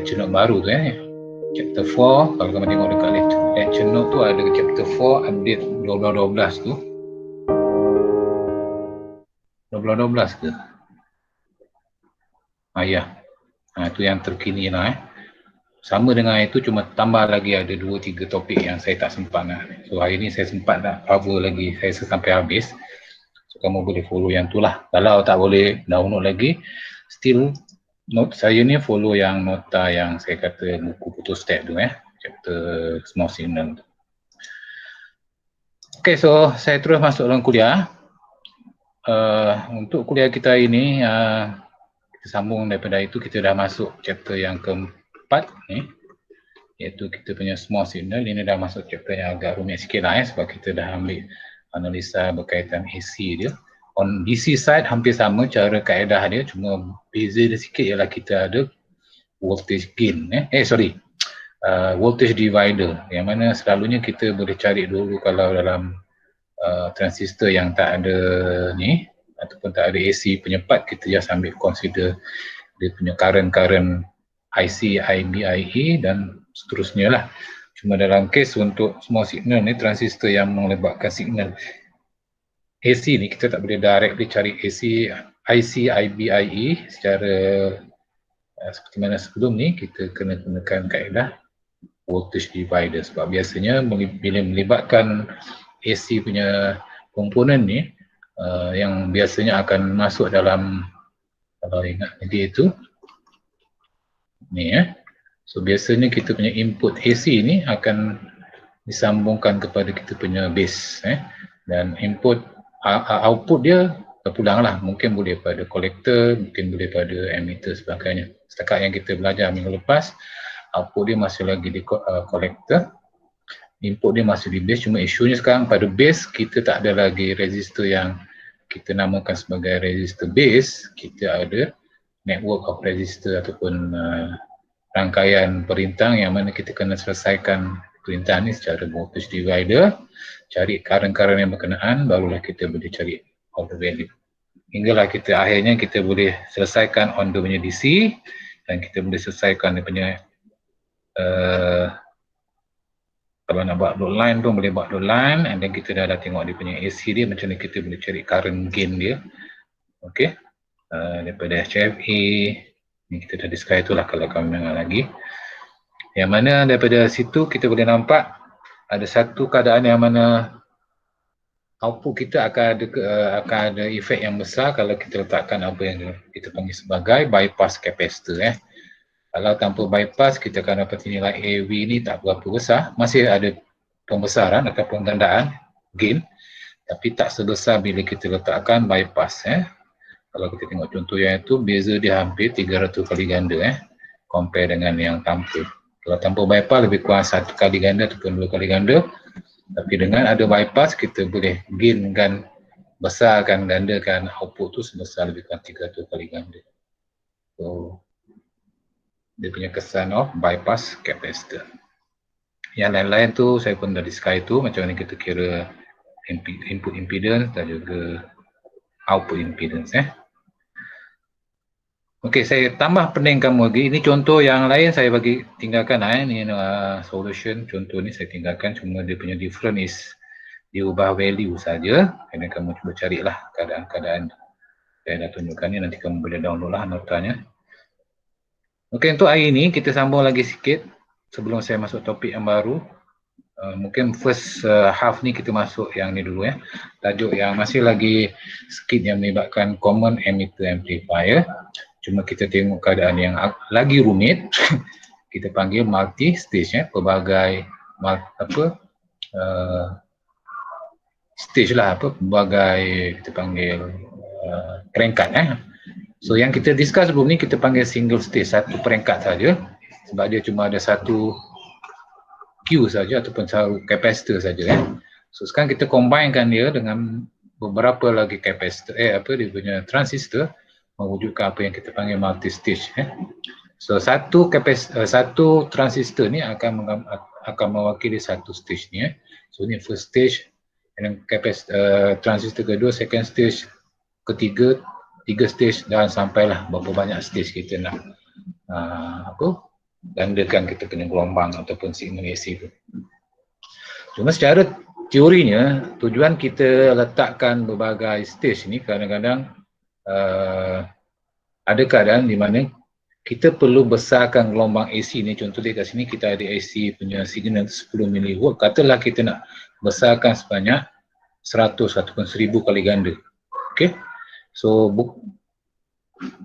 lecture note baru tu chapter 4. Kalau kamu tengok dekat lecture note tu ada chapter 4 update 12-12 tu. 12-12 ke? Ya. Itu yang terkini lah Sama dengan itu, cuma tambah lagi ada 2-3 topik yang saya tak sempat nak. So hari ni saya sempat nak cover lagi, saya sampai habis. So kamu boleh follow yang tu lah. Kalau tak boleh download lagi, still note saya ni follow yang nota yang saya kata buku putus step tu chapter small signal tu. Okay, so saya terus masuk dalam kuliah. Untuk kuliah kita ini, kita sambung daripada itu, kita dah masuk chapter yang keempat ni, iaitu kita punya small signal. Ini dah masuk chapter yang agak rumit sikit lah sebab kita dah ambil analisa berkaitan AC dia. On DC side hampir sama cara kaedah dia, cuma beza dia sikit ialah kita ada voltage gain voltage divider, yang mana selalunya kita boleh cari dulu kalau dalam transistor yang tak ada ni ataupun tak ada AC penyepat, kita just ambil consider dia punya current IC, IB, IE dan seterusnya lah. Cuma dalam kes untuk small signal ni, transistor yang melibatkan signal AC ni, kita tak boleh directly cari AC, IC, IB, IE secara seperti mana sebelum ni. Kita kena gunakan kaedah voltage divider sebab biasanya bila melibatkan AC punya komponen ni, yang biasanya akan masuk dalam, kalau ingat dia itu ni so biasanya kita punya input AC ni akan disambungkan kepada kita punya base dan input output dia terpulang lah, mungkin boleh pada kolektor, mungkin boleh pada emitter sebagainya. Setakat yang kita belajar minggu lepas, output dia masih lagi di kolektor, input dia masih di base. Cuma isunya sekarang pada base kita tak ada lagi resistor yang kita namakan sebagai resistor base. Kita ada network of resistor ataupun rangkaian perintang yang mana kita kena selesaikan perintah ni secara voltage divider, cari current yang berkenaan, barulah kita boleh cari all the value. Hinggalah kita akhirnya kita boleh selesaikan on the punya DC dan kita boleh selesaikan dia punya kalau nak buat load line pun boleh buat load line, and then kita dah tengok dia punya AC dia, macam mana kita boleh cari current gain dia. Okay, daripada HFE ni kita dah discuss itulah kalau kamu dengar lagi. Yang mana daripada situ kita boleh nampak ada satu keadaan yang mana output kita akan ada efek yang besar kalau kita letakkan apa yang kita panggil sebagai bypass capacitor. Kalau tanpa bypass, kita akan dapat nilai AV ni tak berapa besar, masih ada pembesaran atau penggandaan gain, tapi tak sebesar bila kita letakkan bypass. Kalau kita tengok contoh yang itu, beza dia hampir 300 kali ganda compare dengan yang tanpa. Kalau tanpa bypass lebih kurang 1 kali ganda ataupun 2 kali ganda, tapi dengan ada bypass kita boleh gainkan, besarkan, gandakan output tu sebesar lebih kurang 300 kali ganda. So dia punya kesan of bypass capacitor. Yang lain-lain tu saya pun dah discuss tu, macam mana kita kira input impedance dan juga output impedance. Okey, saya tambah pening kamu lagi. Ini contoh yang lain saya bagi tinggalkan ini solution, contoh ni saya tinggalkan, cuma dia punya difference is dia ubah value saja. Kena kamu cuba carilah keadaan-keadaan saya dah tunjukkan ni, nanti kamu boleh download lah notanya. Okey, untuk hari ini kita sambung lagi sikit sebelum saya masuk topik yang baru. Mungkin first half ni kita masuk yang ni dulu tajuk yang masih lagi sikit yang melibatkan common emitter amplifier. Cuma kita tengok keadaan yang lagi rumit kita panggil multi stage pelbagai stage lah, pelbagai kita panggil peringkat. So yang kita discuss sebelum ni kita panggil single stage, satu peringkat saja, sebab dia cuma ada satu Q saja ataupun satu capacitor saja. So sekarang kita combinekan dia dengan beberapa lagi capacitor dia punya transistor, mewujudkan apa yang kita panggil multi stage. So satu transistor ni akan mewakili satu stage ni. So ni first stage, dan transistor kedua, second stage, ketiga stage, dan sampailah berapa banyak stage kita nak gandakan kita punya gelombang ataupun signal AC tu. Cuma secara teorinya, tujuan kita letakkan berbagai stage ni kadang-kadang ada keadaan di mana kita perlu besarkan gelombang AC ni. Contoh dia kat sini kita ada AC punya signal 10 mV. Katalah kita nak besarkan sebanyak 100 ataupun 1000 kali ganda. Okay. So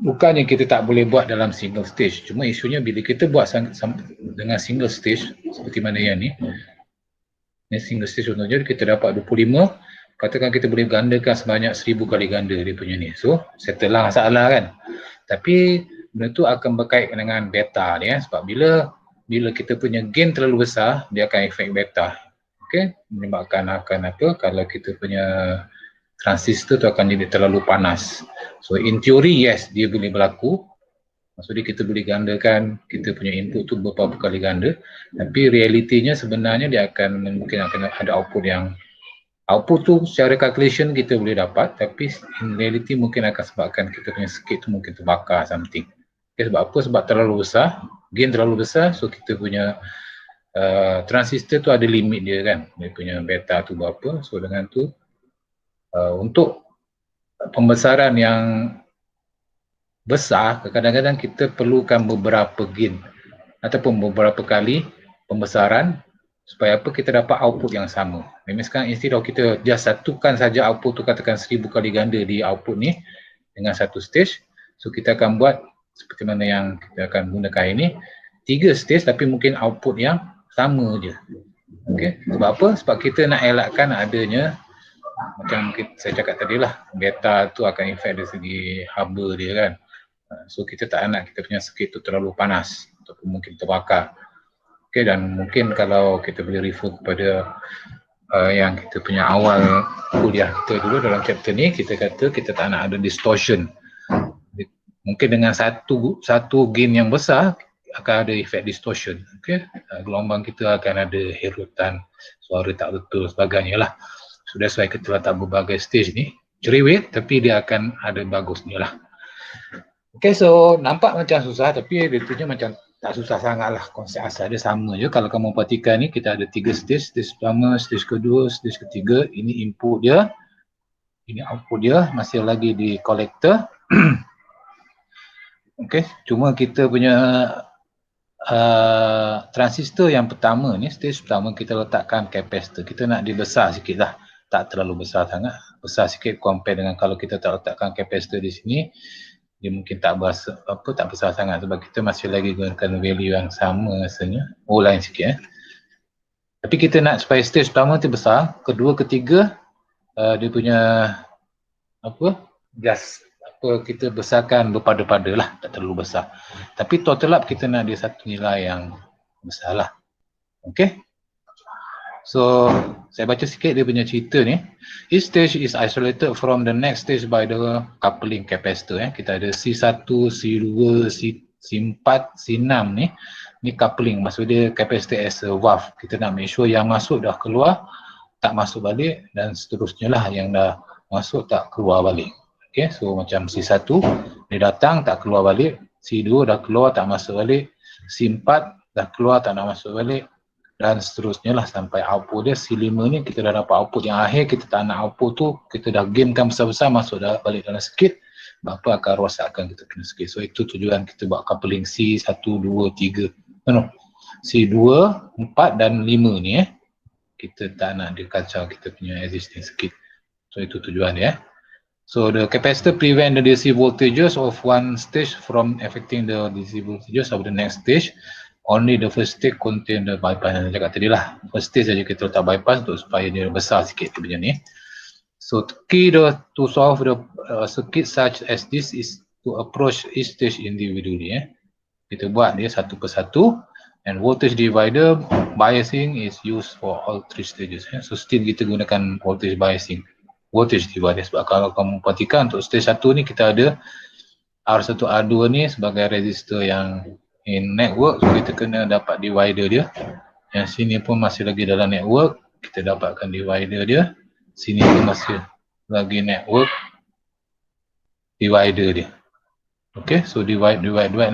bukannya kita tak boleh buat dalam single stage. Cuma isunya bila kita buat dengan single stage seperti mana yang ni. Ini single stage contohnya kita dapat 25. Katakan kita boleh gandakan sebanyak 1000 kali ganda dia punya ni. So settle lah masalah kan. Tapi benda tu akan berkait dengan beta ni sebab bila kita punya gain terlalu besar, dia akan efek beta. Okey, menyebabkan akan apa kalau kita punya transistor tu akan jadi terlalu panas. So in theory yes, dia boleh berlaku. Maksudnya kita boleh gandakan kita punya input tu beberapa kali ganda, tapi realitinya sebenarnya dia akan mungkin akan ada output tu secara calculation kita boleh dapat, tapi in reality mungkin akan sebabkan kita punya circuit tu mungkin terbakar something. Okay, sebab apa? Sebab terlalu besar, gain terlalu besar, so kita punya transistor tu ada limit dia kan, dia punya beta tu berapa. So dengan tu untuk pembesaran yang besar, kadang-kadang kita perlukan beberapa gain ataupun beberapa kali pembesaran supaya apa kita dapat output yang sama. Memang sekarang instead of kita just satukan saja output tu, katakan 1000 kali ganda di output ni dengan satu stage, so kita akan buat seperti mana yang kita akan gunakan ini 3 stage tapi mungkin output yang sama je. Okay. Sebab apa? Sebab kita nak elakkan adanya macam saya cakap tadi lah, beta tu akan efek dari segi haba dia kan. So kita tak nak kita punya circuit tu terlalu panas ataupun mungkin terbakar. Okay, dan mungkin kalau kita boleh refer kepada yang kita punya awal kuliah kita dulu dalam chapter ni, kita kata kita tak nak ada distortion. Mungkin dengan satu gain yang besar akan ada efek distortion. Okay, gelombang kita akan ada herutan, suara tak betul sebagainya lah. So that's why kita letak berbagai stage ni cerewet tapi dia akan ada bagusnya lah. Okay, so nampak macam susah tapi dia macam tak susah sangat lah. Konsep asal dia sama je. Kalau kamu perhatikan ni kita ada 3 stage. Stage pertama, stage kedua, stage ketiga. Ini input dia, ini output dia, masih lagi di collector. Okay, cuma kita punya transistor yang pertama ni, stage pertama kita letakkan capacitor. Kita nak dia besar sikit lah, tak terlalu besar sangat, besar sikit compare dengan kalau kita tak letakkan capacitor di sini, dia mungkin tak besar sangat sebab kita masih lagi gunakan value yang sama rasanya. Lain sikit Tapi kita nak supaya stage pertama tu besar, kedua, ketiga dia punya just kita besarkan berpada-pada lah, tak terlalu besar. Tapi total up kita nak dia satu nilai yang besar lah. Okay. So, saya baca sikit dia punya cerita ni. Each stage is isolated from the next stage by the coupling capacitor. Kita ada C1, C2, C4, C6 ni. Ni coupling, maksud dia capacitor as a valve. Kita nak make sure yang masuk dah keluar, tak masuk balik dan seterusnya lah, yang dah masuk tak keluar balik. Okay, so macam C1 dia datang tak keluar balik, C2 dah keluar tak masuk balik, C4 dah keluar tak nak masuk balik dan seterusnya lah sampai output dia C5 ni kita dah dapat output yang akhir. Kita tak nak output tu, kita dah gainkan besar-besar masuk dah balik dalam circuit, apa akan rosakkan kita punya circuit. So itu tujuan kita buat coupling C1, 2, 3 C2, 4 dan 5 ni kita tak nak dia kacau kita punya existing circuit. So itu tujuan dia. So the capacitor prevent the DC voltages of one stage from affecting the DC voltages of the next stage. Only the first stage contain the bypass. Yang saya cakap tadi lah, first stage saja kita letak bypass untuk supaya dia besar sikit macam ni. So the key to solve the circuit such as this is to approach each stage individually. Kita buat dia satu persatu, and voltage divider biasing is used for all three stages. So still kita gunakan voltage biasing, voltage divider, sebab kalau kamu perhatikan untuk stage 1 ni kita ada R1, R2 ni sebagai resistor yang in network, so kita kena dapat divider dia. Yang sini pun masih lagi dalam network, kita dapatkan divider dia. Sini pun masih lagi network, divider dia. Okay, so divide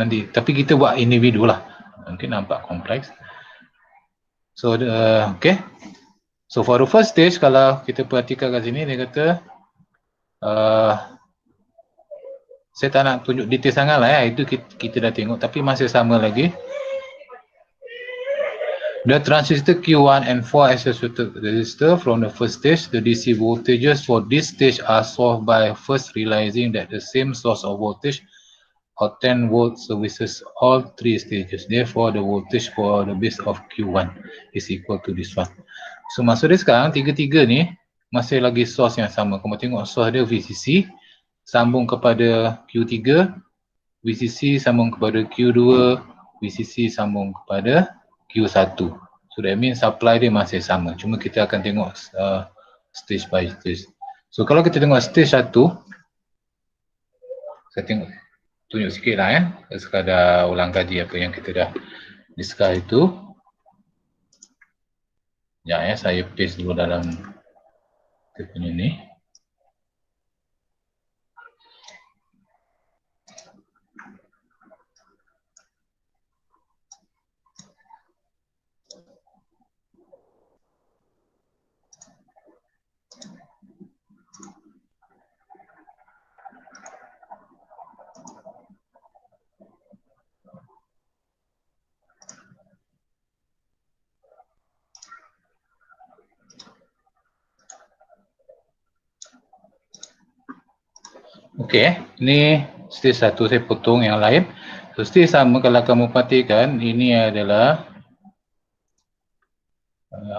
nanti, tapi kita buat individu lah. Mungkin nampak kompleks. So, okay. So, for the first stage, kalau kita perhatikan kat sini, dia kata saya tak nak tunjuk detail sangat lah ya, itu kita dah tengok, tapi masih sama lagi. The transistor Q1 and 4 associated resistor from the first stage, the DC voltages for this stage are solved by first realizing that the same source of voltage or 10 volt services all three stages. Therefore, the voltage for the base of Q1 is equal to this one. So, maksud dia sekarang, tiga-tiga ni masih lagi source yang sama. Kamu tengok source dia VCC, sambung kepada Q3, VCC sambung kepada Q2, VCC sambung kepada Q1. So that means supply dia masih sama. Cuma kita akan tengok stage by stage. So kalau kita tengok stage 1, saya tengok tunjuk sikit lah ya. Sekadar ulang kaji apa yang kita dah discuss itu. Ya, saya paste dulu dalam kita punya ni. Okey, ni stage 1 saya potong yang lain. So stage sama kalau kamu perhatikan, ini adalah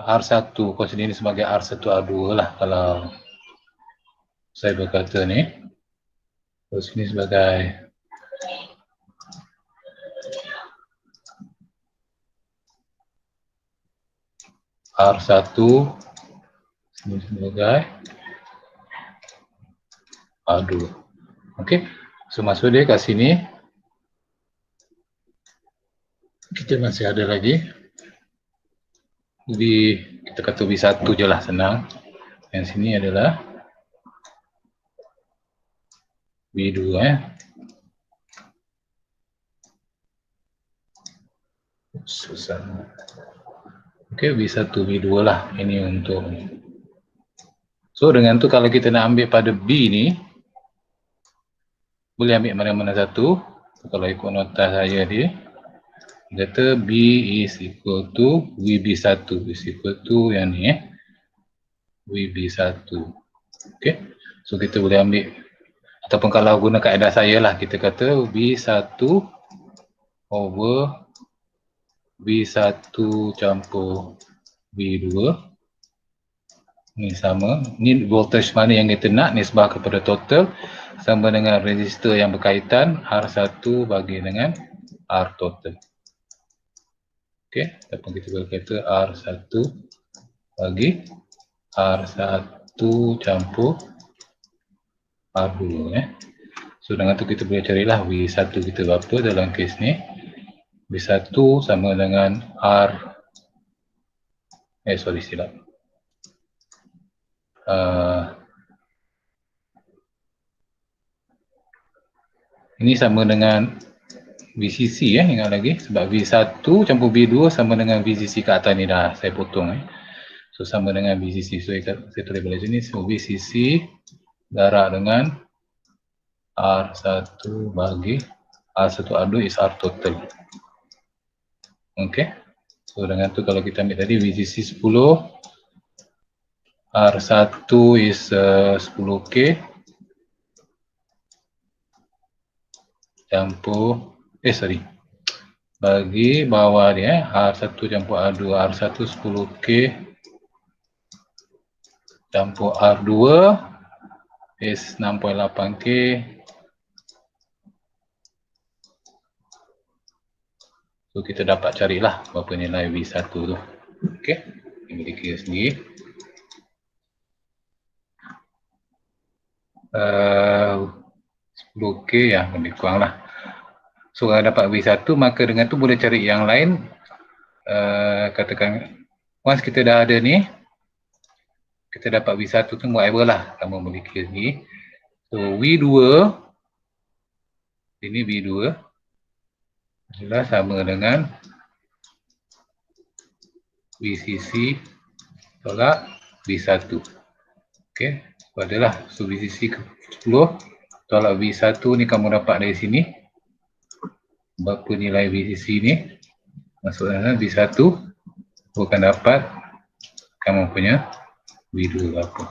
R1, consider ini sebagai R1R2 lah kalau saya berkata ni. Terus ini sebagai R1, ini sebagai R2. Okey, so maksud dia kat sini kita masih ada lagi kita kata V1 je lah, senang. Yang sini adalah V2 susah. Okey, V1, V2 lah. Ini untuk so dengan tu kalau kita nak ambil pada B ni, boleh ambil mana-mana satu. Kalau ikut nota saya dia kata B is equal to VB1 is equal to yang ni VB1. Okay, so kita boleh ambil, ataupun kalau guna kaedah saya lah, kita kata V1 over V1 campur V2 ni sama, ni voltage mana yang kita nak, nisbah kepada total sama dengan resistor yang berkaitan R1 bagi dengan R total. Okey, ataupun kita boleh kata R1 bagi R1 campur R2 So dengan tu kita boleh carilah V1 kita berapa dalam kes ni. V1 sama dengan silap. Ini sama dengan VCC ingat lagi, sebab V1 campur V2 sama dengan VCC kat atas ni dah saya potong So sama dengan VCC, so saya tulis balik sini, so VCC darab dengan R1 bagi R1R2 is R total. Okay, so dengan tu kalau kita ambil tadi VCC 10, R1 is 10K campur bagi bawah dia R1 campur R2, R1 10K campur R2 is 6.8K so kita dapat carilah berapa nilai V1 tu. Okey, ini dikira sendiri. 10K ya, lebih kurang lah. So kalau dapat V1 maka dengan tu boleh cari yang lain. Katakan once kita dah ada ni, kita dapat V1 tu whatever lah, kamu boleh kira sendiri. So V2 ini V2 adalah sama dengan VCC tolak V1. Okey, adalah so VCC ke 10 tolak V1 ni kamu dapat dari sini. Berapa nilai VCC ni? Masuk dalam V1 bukan dapat kamu punya V2 berapa.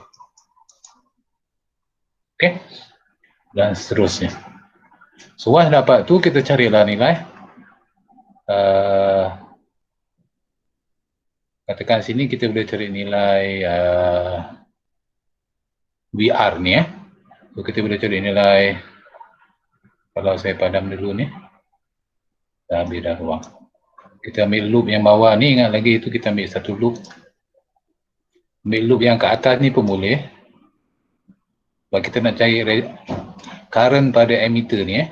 Okey. Dan seterusnya. So once dapat tu kita carilah nilai. Katakan sini kita boleh cari nilai VR ni So kita boleh cari nilai, kalau saya padam dulu ni. Dah habis dah ruang. Kita ambil loop yang bawah ni, ingat lagi itu kita ambil satu loop. Ambil loop yang ke atas ni pun boleh. Sebab kita nak cari current pada emitter ni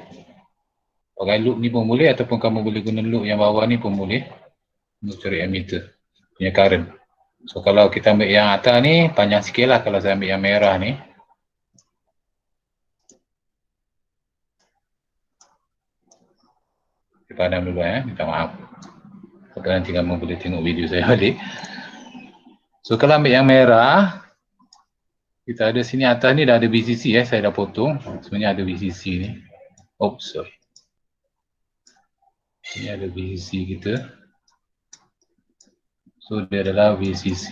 pakai loop ni pun boleh, ataupun kamu boleh guna loop yang bawah ni pun boleh untuk cari emitter punya current. So kalau kita ambil yang atas ni panjang sikit lah. Kalau saya ambil yang merah ni, saya padam dulu minta maaf. Sebab nanti kamu boleh tengok video saya balik. So kalau ambil yang merah, kita ada sini atas ni dah ada VCC saya dah potong. Sebenarnya ada VCC ni. Oops, sorry. Ini ada VCC kita. So dia adalah VCC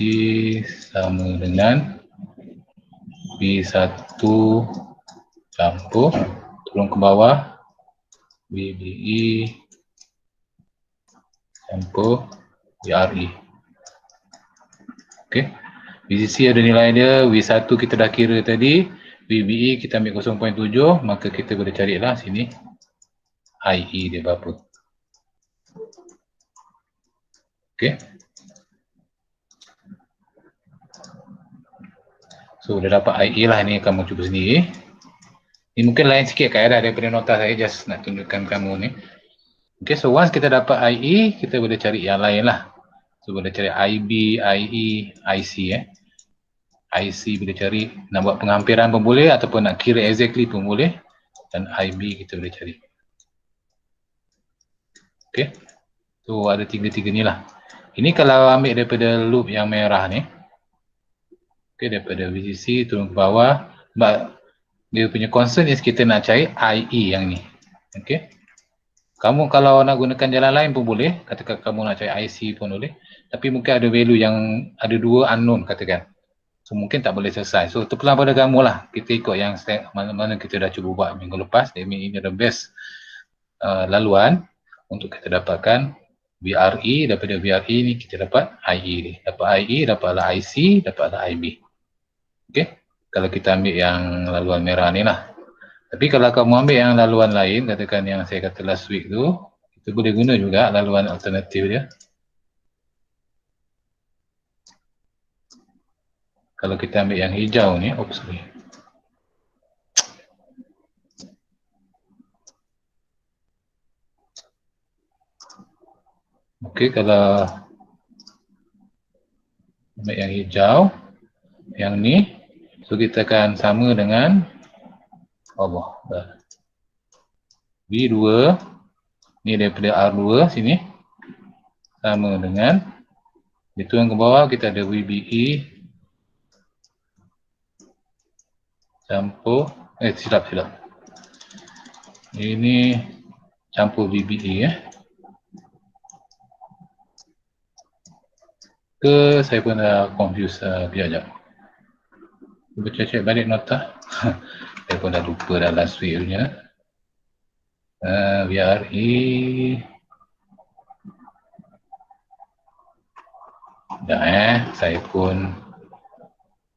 sama dengan V1 campur, turun ke bawah, VBE campur VRE. Okey. VCC ada nilai dia, V1 kita dah kira tadi, VBE kita ambil 0.7, maka kita boleh carilah sini IE dia berapa. Okey. So dah dapat IE lah ni, kamu cuba sendiri. Ini mungkin lain sikit kaedah daripada nota saya, just nak tunjukkan kamu ni. Okay, so once kita dapat IE, kita boleh cari yang lain lah. So boleh cari IB, IE, IC IC boleh cari, nak buat penghampiran pun boleh, ataupun nak kira exactly pun boleh. Dan IB kita boleh cari. Okay, so ada tiga-tiga ni lah. Ini kalau ambil daripada loop yang merah ni. Okay, daripada VCC turun ke bawah. But dia punya concern is kita nak cari IE yang ni. Okay. Kamu kalau nak gunakan jalan lain pun boleh. Katakan kamu nak cari IC pun boleh. Tapi mungkin ada value yang ada dua unknown katakan. So mungkin tak boleh selesai. So terpulang pada kamu lah. Kita ikut yang mana-mana kita dah cuba buat minggu lepas. Ini the best laluan untuk kita dapatkan VRE. Daripada VRE ni kita dapat IE ni. Dapat IE, dapatlah IC, dapatlah IB. Okay. Kalau kita ambil yang laluan merah ni lah. Tapi kalau kamu ambil yang laluan lain, katakan yang saya kata last week tu, kita boleh guna juga laluan alternatif dia. Kalau kita ambil yang hijau ni, oops sorry. Okey, kalau ambil yang hijau, yang ni, so kita akan sama dengan V2 ni daripada R2 sini sama dengan itu yang ke bawah kita ada VBE campur silap ini campur VBE ke saya pun dah confuse biar jap cuba cek balik nota saya pun dah lupa dah last week punya VRE dah saya pun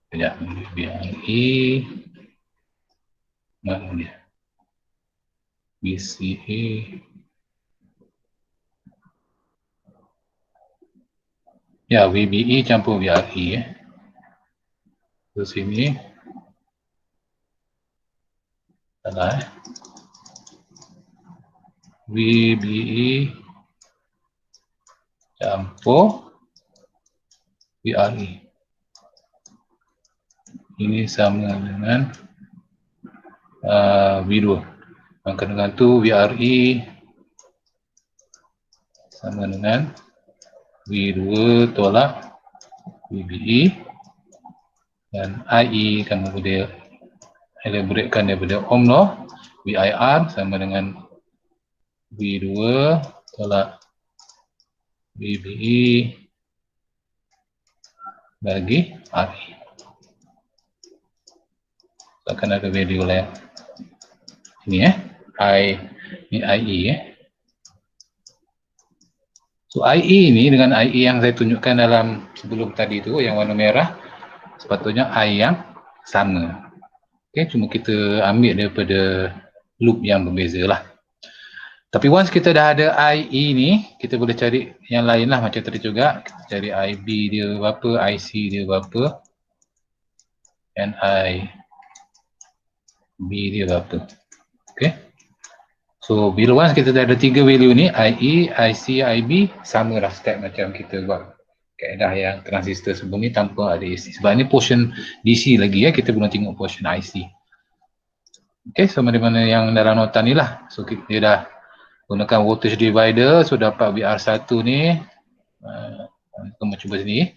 sekejap VRE mana dia BCA ya VBE campur VRE terus sini salah VBE campur VRE ini sama dengan V2 maka dengan tu VRE sama dengan V2 tolak VBE, dan IE kamu boleh elaboratekan daripada Ohm law. VIR sama dengan V2 tolak VBE bagi RE. Akan ada value lah ini I, ini IE So IE ni dengan IE yang saya tunjukkan dalam sebelum tadi tu yang warna merah, sepatutnya I yang sama. Okay, cuma kita ambil daripada loop yang berbeza lah. Tapi once kita dah ada IE ni, kita boleh cari yang lain lah macam tadi juga. Kita cari IB dia berapa, IC dia berapa, and IB dia berapa. Okay. So bila once kita dah ada 3 value ni, IE, IC, IB, sama lah step macam kita buat kaedah yang transistor sebelum ni tanpa ada AC. Sebab ni portion DC lagi kita belum tengok portion IC. Okay, so mana-mana yang dalam nota ni lah. So kita dah gunakan voltage divider, so dapat VR1 ni, kita cuba sini,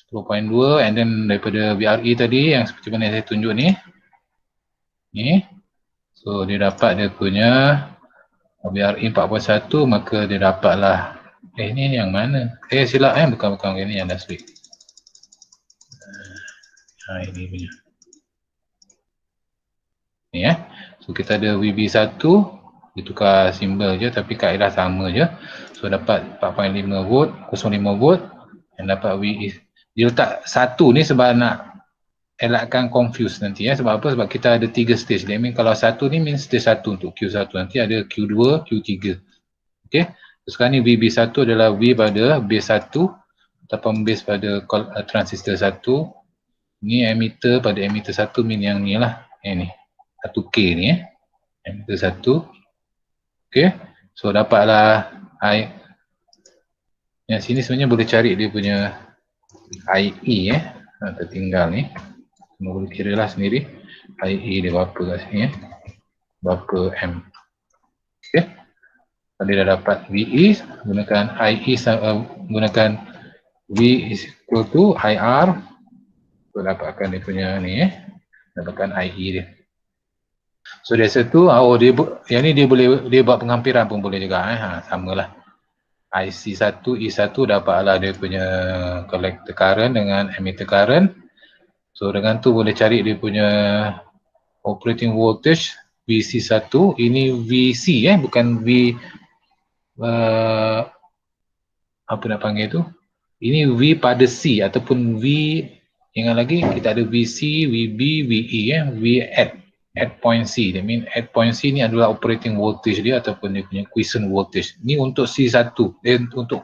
10.2, and then daripada VRE tadi yang seperti mana saya tunjuk ni, so dia dapat dia punya VRE 4.1, maka dia dapatlah ni yang mana? Silap bukan ini yang last week. Ini punya. Ni so kita ada VB1, ditukar simbol je tapi kaedah sama je. So dapat 4.5 volt, 0.5 volt, dan dapat VE. Dia letak 1 ni sebab nak elakkan confuse nanti sebab apa? Sebab kita ada 3 stage. That means kalau 1 ni means stage 1 untuk Q1, nanti ada Q2, Q3. Okay, so sekarang ni VB1 adalah V pada base 1 ataupun base pada transistor 1. Ni emitter pada emitter 1 mean yang ni lah, ni 1K ni emitter 1. Okay, so dapatlah I. Yang sini sebenarnya boleh cari dia punya IE tertinggal ni. Semua boleh kira lah sendiri IE dia berapa kat sini berapa M. Okay, kalau dia dah dapat VE, gunakan IE gunakan V is equal to IR untuk dapatkan dia punya ni dapatkan IE dia. So dari situ yang ni dia buat penghampiran pun boleh juga samalah. IC1, E1 dapatlah dia punya collector current dengan emitter current. So dengan tu boleh cari dia punya operating voltage VC1. Ini VC bukan V apa nak panggil tu. Ini V pada C ataupun V yang lagi kita ada VC, VB, VE V at point C. That means at point C ni adalah operating voltage dia ataupun dia punya quiescent voltage. Ni untuk C1, untuk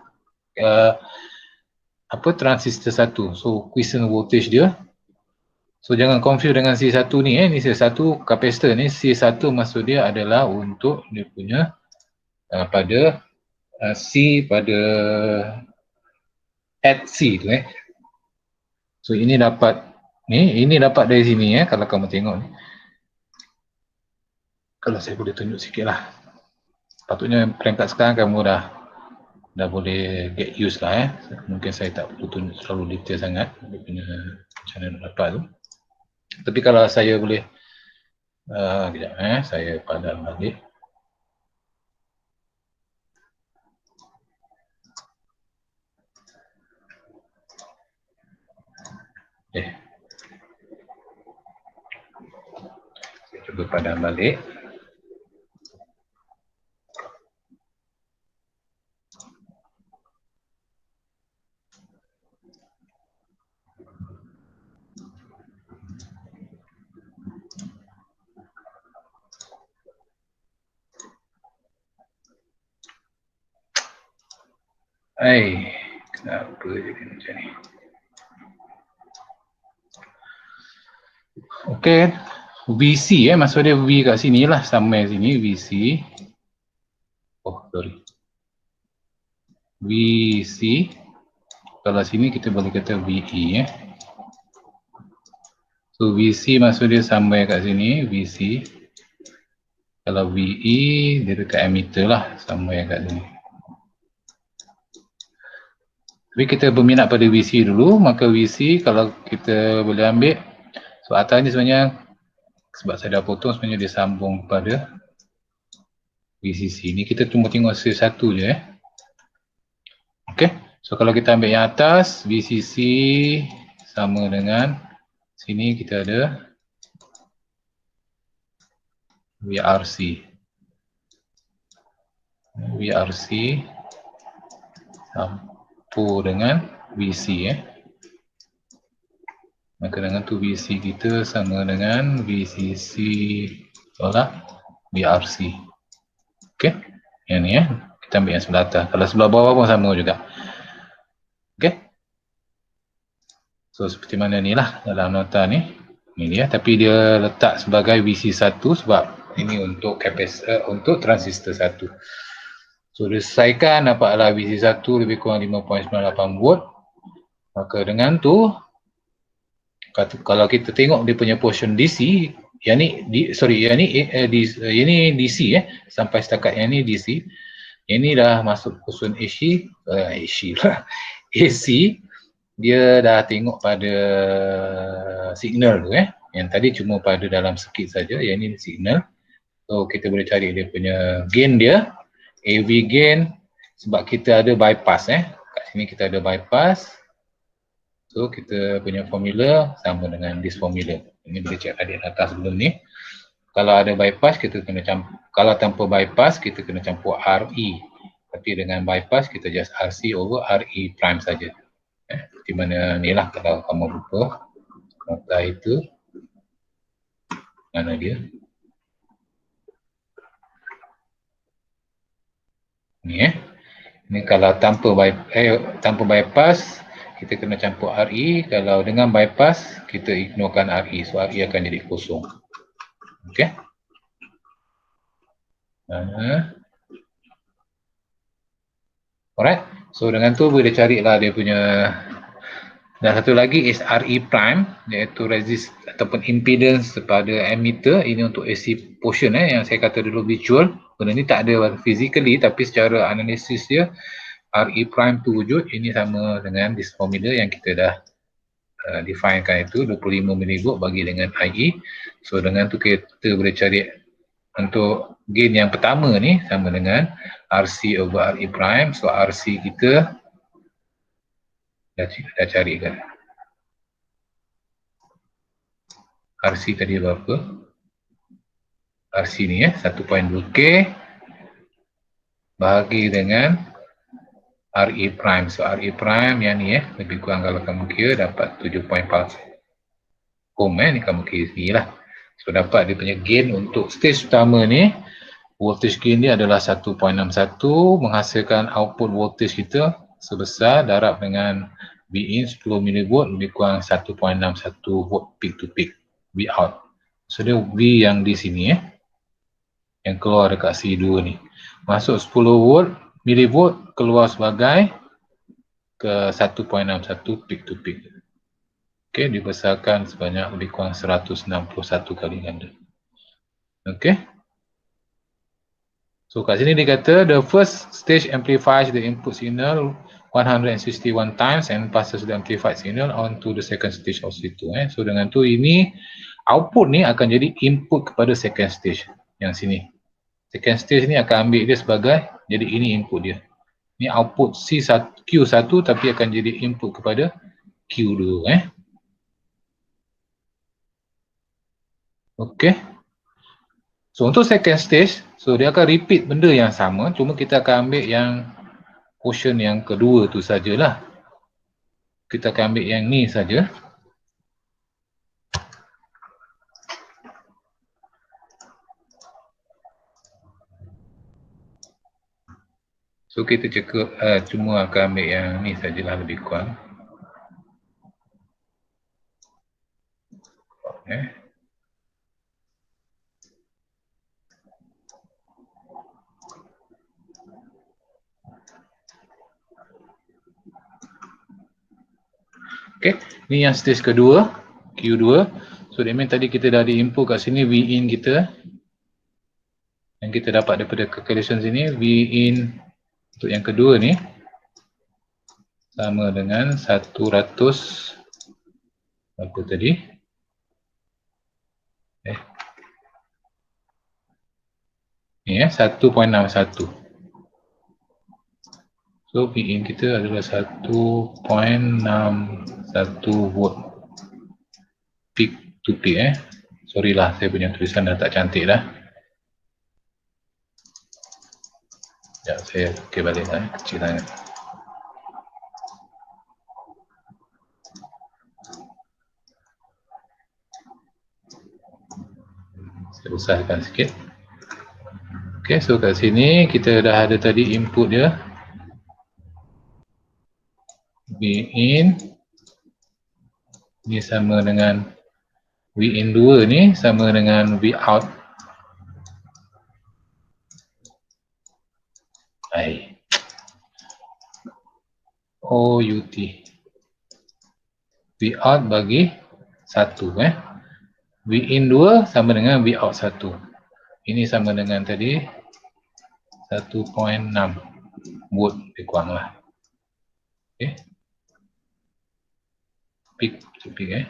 transistor 1. So quiescent voltage dia. So jangan confuse dengan C1 ni ni C1 capacitor ni, C1 maksud dia adalah untuk dia punya pada C pada at C tu So ini dapat ini dapat dari sini kalau kamu tengok ni. Kalau saya boleh tunjuk sikit lah. Patutnya peringkat sekarang kamu dah boleh get used lah Mungkin saya tak perlu tunjuk terlalu detail sangat dia punya macam mana nak dapat tu. Tapi kalau saya boleh kejap saya padam balik. Saya cuba padam balik. Kenapa jadi macam ni? Okey, VC maksud dia V kat sini lah, sampai sini VC. VC. Kalau sini kita boleh kata VE So VC maksud dia sampai kat sini VC. Kalau VE dia dekat emitter lah, sampai kat sini. Tapi kita berminat pada VC dulu, maka VC kalau kita boleh ambil, so atas ni sebenarnya sebab saya dah potong sebenarnya dia sambung pada VCC ni, kita cuma tengok satu je Okay, so kalau kita ambil yang atas, VCC sama dengan sini kita ada VRC. VRC campur dengan VC maka dengan tu VC kita sama dengan VCC tolak VRC. Okey, yang ni kita ambil yang sebelah atas. Kalau sebelah bawah pun sama juga. Okey, so seperti mana ni lah dalam nota ni. Ni dia, tapi dia letak sebagai VC1 sebab ini untuk untuk transistor 1. So diselesaikan dapatlah VC1 lebih kurang 5.98 volt. Maka dengan tu kalau kita tengok dia punya portion DC, yang ni yang ni DC sampai setakat yang ni DC. Yang ni dah masuk portion AC lah. AC dia dah tengok pada signal tu Yang tadi cuma pada dalam circuit saja, yang ni signal. So kita boleh cari dia punya gain dia, AV gain, sebab kita ada bypass kat sini kita ada bypass. So kita punya formula sama dengan this formula. Ini boleh cek adik atas sebelum ni. Kalau ada bypass kita kena campur, kalau tanpa bypass kita kena campur RE. Tapi dengan bypass kita just RC over RE prime saja. Di mana ni lah kalau kamu lupa nota itu. Mana dia? Ni Ni kalau tanpa bypass kita kena campur RE. Kalau dengan bypass kita ignorekan RE. So RE akan jadi kosong. Okey. Alright. So dengan tu boleh carilah dia punya. Dan satu lagi is RE prime, iaitu resist ataupun impedance pada ammeter. Ini untuk AC portion yang saya kata dulu visual. Benda ni tak ada physically, tapi secara analisis dia RE prime tu wujud. Ini sama dengan this formula yang kita dah definekan itu 25 mV bagi dengan IE. So dengan tu kita boleh cari untuk gain yang pertama ni sama dengan RC over RE prime. So RC kita dah cari kan. RC tadi berapa? RC ni 1.2K bahagi dengan RE prime. So RE prime yang ni lebih kurang kalau kamu kira dapat 7.4 ohm ni kamu kira sini lah. So dapat dia punya gain untuk stage pertama ni, voltage gain dia adalah 1.61, menghasilkan output voltage kita sebesar darab dengan V in 10 mV lebih kurang 1.61 volt peak to peak V out. So dia V yang di sini yang keluar dekat C2 ni masuk 10 volt milivolt, keluar sebagai ke 1.61 peak to peak. Okey, dibesarkan sebanyak lebih kurang 161 kali ganda. Okey. So kat sini dia kata the first stage amplifies the input signal 161 times and passes the amplified signal on to the second stage of C2. So dengan tu ini output ni akan jadi input kepada second stage yang sini. Second stage ni akan ambil dia sebagai, jadi ini input dia. Ni output Q1 tapi akan jadi input kepada Q2 Okey. So untuk second stage, so dia akan repeat benda yang sama, cuma kita akan ambil yang portion yang kedua tu sajalah. Kita akan ambil yang ni saja. So kita cakap cuma akan ambil yang ni sajalah lebih kurang. Okay, ni yang stage kedua, Q2. So that means tadi kita dah ada input kat sini V in kita. Yang kita dapat daripada calculation sini, V in untuk yang kedua ni sama dengan 100 apa tadi? Ni 1.61. So P in kita adalah 1.61 volt peak to peak. Sorry lah, saya punya tulisan dah tak cantik dah. Sekejap saya tukar balik lah, kecil sangat. Saya besarkan sikit. Okay, so kat sini kita dah ada tadi input dia. V in ni sama dengan V in 2 ni sama dengan V out. OUT. V out bagi 1 V in 2 sama dengan V out 1. Ini sama dengan tadi 1.6 volt lebih kurang lah. Okay. Peak to peak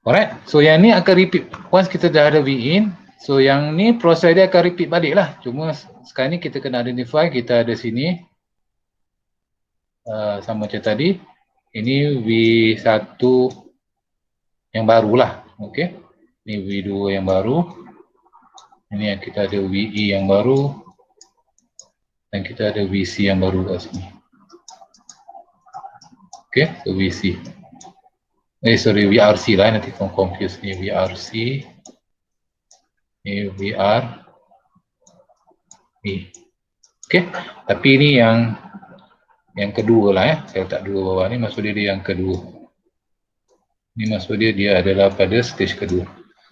Alright, so yang ni akan repeat. Once kita dah ada V in, so yang ni proses dia akan repeat balik lah. Cuma sekarang ni kita kena identify, kita ada sini sama macam tadi. Ini V1 yang baru lah. Okay. Ini V2 yang baru. Ini yang kita ada VE yang baru. Dan kita ada VC yang baru kat sini. Okay, so VC. Sorry, VRC lah, nanti confuse ni VRC. Ini VR. Ni. Okay, tapi ini yang kedua lah Saya letak dua bawah ni, maksud dia yang kedua. Ini maksud dia adalah pada stage kedua.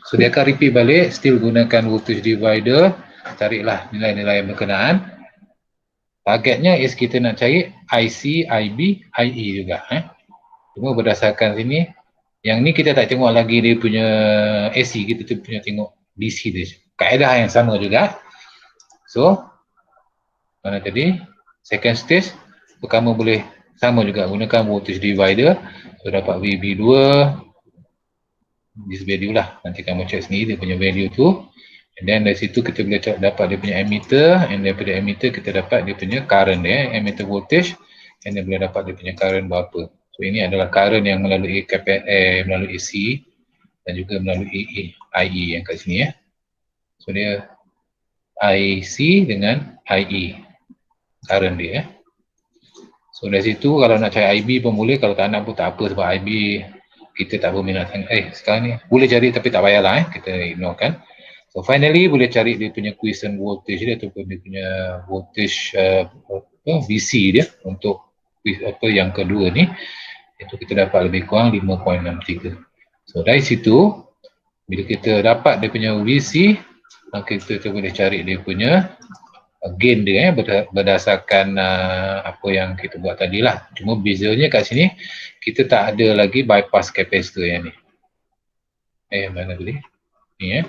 So dia akan repeat balik, still gunakan voltage divider. Carilah nilai-nilai yang berkenaan. Targetnya is kita nak cari IC, IB, IE juga. Cuma berdasarkan sini, yang ni kita tak tengok lagi dia punya AC, kita punya tengok DC dia. Kaedah yang sama juga. So, mana tadi? Second stage, pertama boleh sama juga gunakan voltage divider. So, dapat VB2. This value lah. Nanti kamu check sendiri dia punya value tu. And then dari situ kita boleh dapat dia punya emitter. And daripada emitter kita dapat dia punya current dia. Emitter voltage. And then boleh dapat dia punya current berapa. So ini adalah current yang melalui melalui C dan juga melalui IE yang kat sini So dia IC dengan IE current dia So dari situ kalau nak cari IB pun boleh, kalau tak nak pun tak apa sebab IB kita tak berminat sangat. Sekarang ni boleh cari tapi tak payahlah kita ignorekan. So finally boleh cari dia punya quiescent voltage dia ataupun dia punya voltage VC dia untuk yang kedua ni. Itu kita dapat lebih kurang 5.63. So dari situ bila kita dapat dia punya VC, maka kita boleh cari dia punya gain dia berdasarkan apa yang kita buat tadi lah. Cuma bezanya kat sini kita tak ada lagi bypass capacitor yang ni. Mana tadi? Ni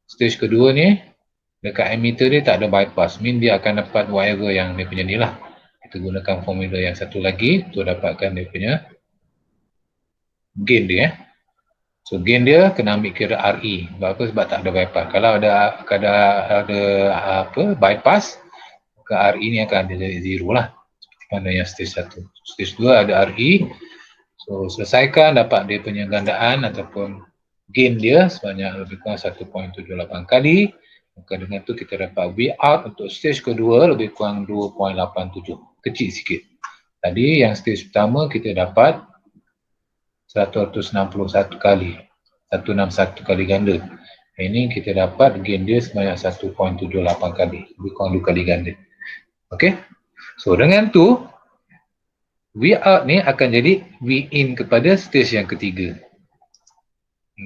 stage kedua ni dekat emitter dia tak ada bypass. Mean dia akan dapat whatever yang dia punya ni lah. Kita gunakan formula yang satu lagi untuk dapatkan dia punya gain dia So gain dia kena ambil kira RE. Sebab apa? Sebab tak ada bypass. Kalau ada apa bypass, maka RE ni akan ada jadi zero lah. Seperti mana yang stage 1. Stage 2 ada RE. So selesaikan dapat dia punya gandaan ataupun gain dia sebanyak lebih kurang 1.78 kali. Maka dengan tu kita dapat V out untuk stage kedua lebih kurang 2.87. Kecil sikit. Tadi yang stage pertama kita dapat 161 kali 161 kali ganda. Ini kita dapat gain dia sebanyak 1.78 kali, lebih kurang 2 kali ganda. Okey. So dengan tu V out ni akan jadi V in kepada stage yang ketiga.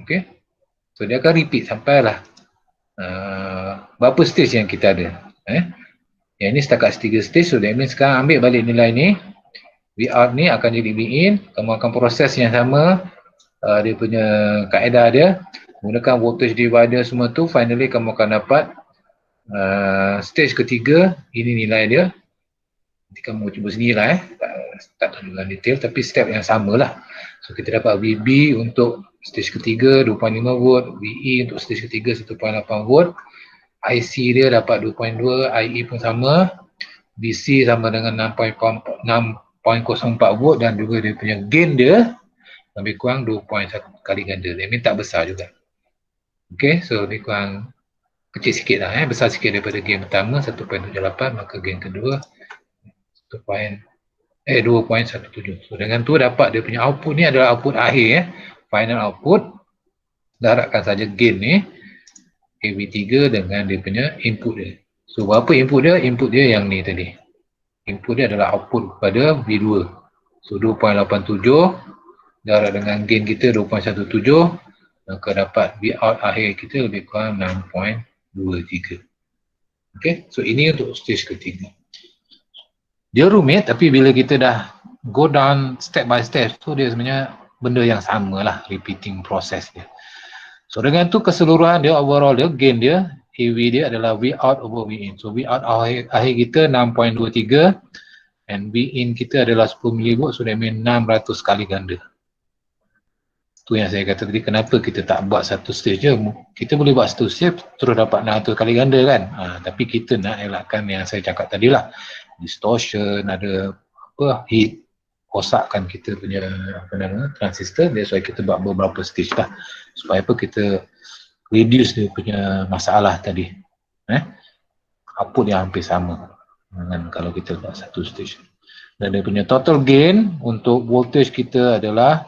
Okey. So dia akan repeat sampailah berapa stage yang kita ada. Yang ini setakat 3 stage. So that means sekarang ambil balik nilai ni. V out ni akan jadi V in, kamu akan proses yang sama, dia punya kaedah dia, gunakan voltage divider semua tu, finally kamu akan dapat stage ketiga, ini nilai dia, Nanti kamu cuba sendirilah tak tahu dengan detail, tapi step yang sama lah. So kita dapat VB untuk stage ketiga 2.5 volt, VE untuk stage ketiga 1.8 volt, IC dia dapat 2.2, IE pun sama, DC sama dengan 6.04 volt dan juga dia punya gain dia lebih kurang 2.1 kali ganda. Dia tak besar juga. Okay, so lebih kurang kecil sikit lah, besar sikit daripada gain pertama 1.78, maka gain kedua 2.17. So dengan tu dapat dia punya output ni adalah output akhir, final output. Darabkan saja gain ni AV3 dengan dia punya input dia. So berapa input dia? Input dia yang ni tadi. Input dia adalah output kepada V2. So 2.87 darab dengan gain kita 2.17, maka dapat V out akhir kita lebih kurang 6.23. Okay, so ini untuk stage ketiga. Dia rumit, tapi bila kita dah go down step by step, so dia sebenarnya benda yang sama lah, repeating process dia. So dengan tu keseluruhan dia, overall dia, gain dia, AV dia adalah V out over V in. So V out akhir kita 6.23 and V in kita adalah 10 mV, so that means 600 kali ganda. Tu yang saya kata tadi, kenapa kita tak buat satu stage je. Kita boleh buat satu stage terus dapat 600 kali ganda kan. Tapi kita nak elakkan yang saya cakap tadi lah, distortion, ada heat, rosakkan kita punya transistor. That's why kita buat beberapa stage lah, supaya kita reduce dia punya masalah tadi. Output yang hampir sama dengan kalau kita buat satu stage. Dan dia punya total gain untuk voltage kita adalah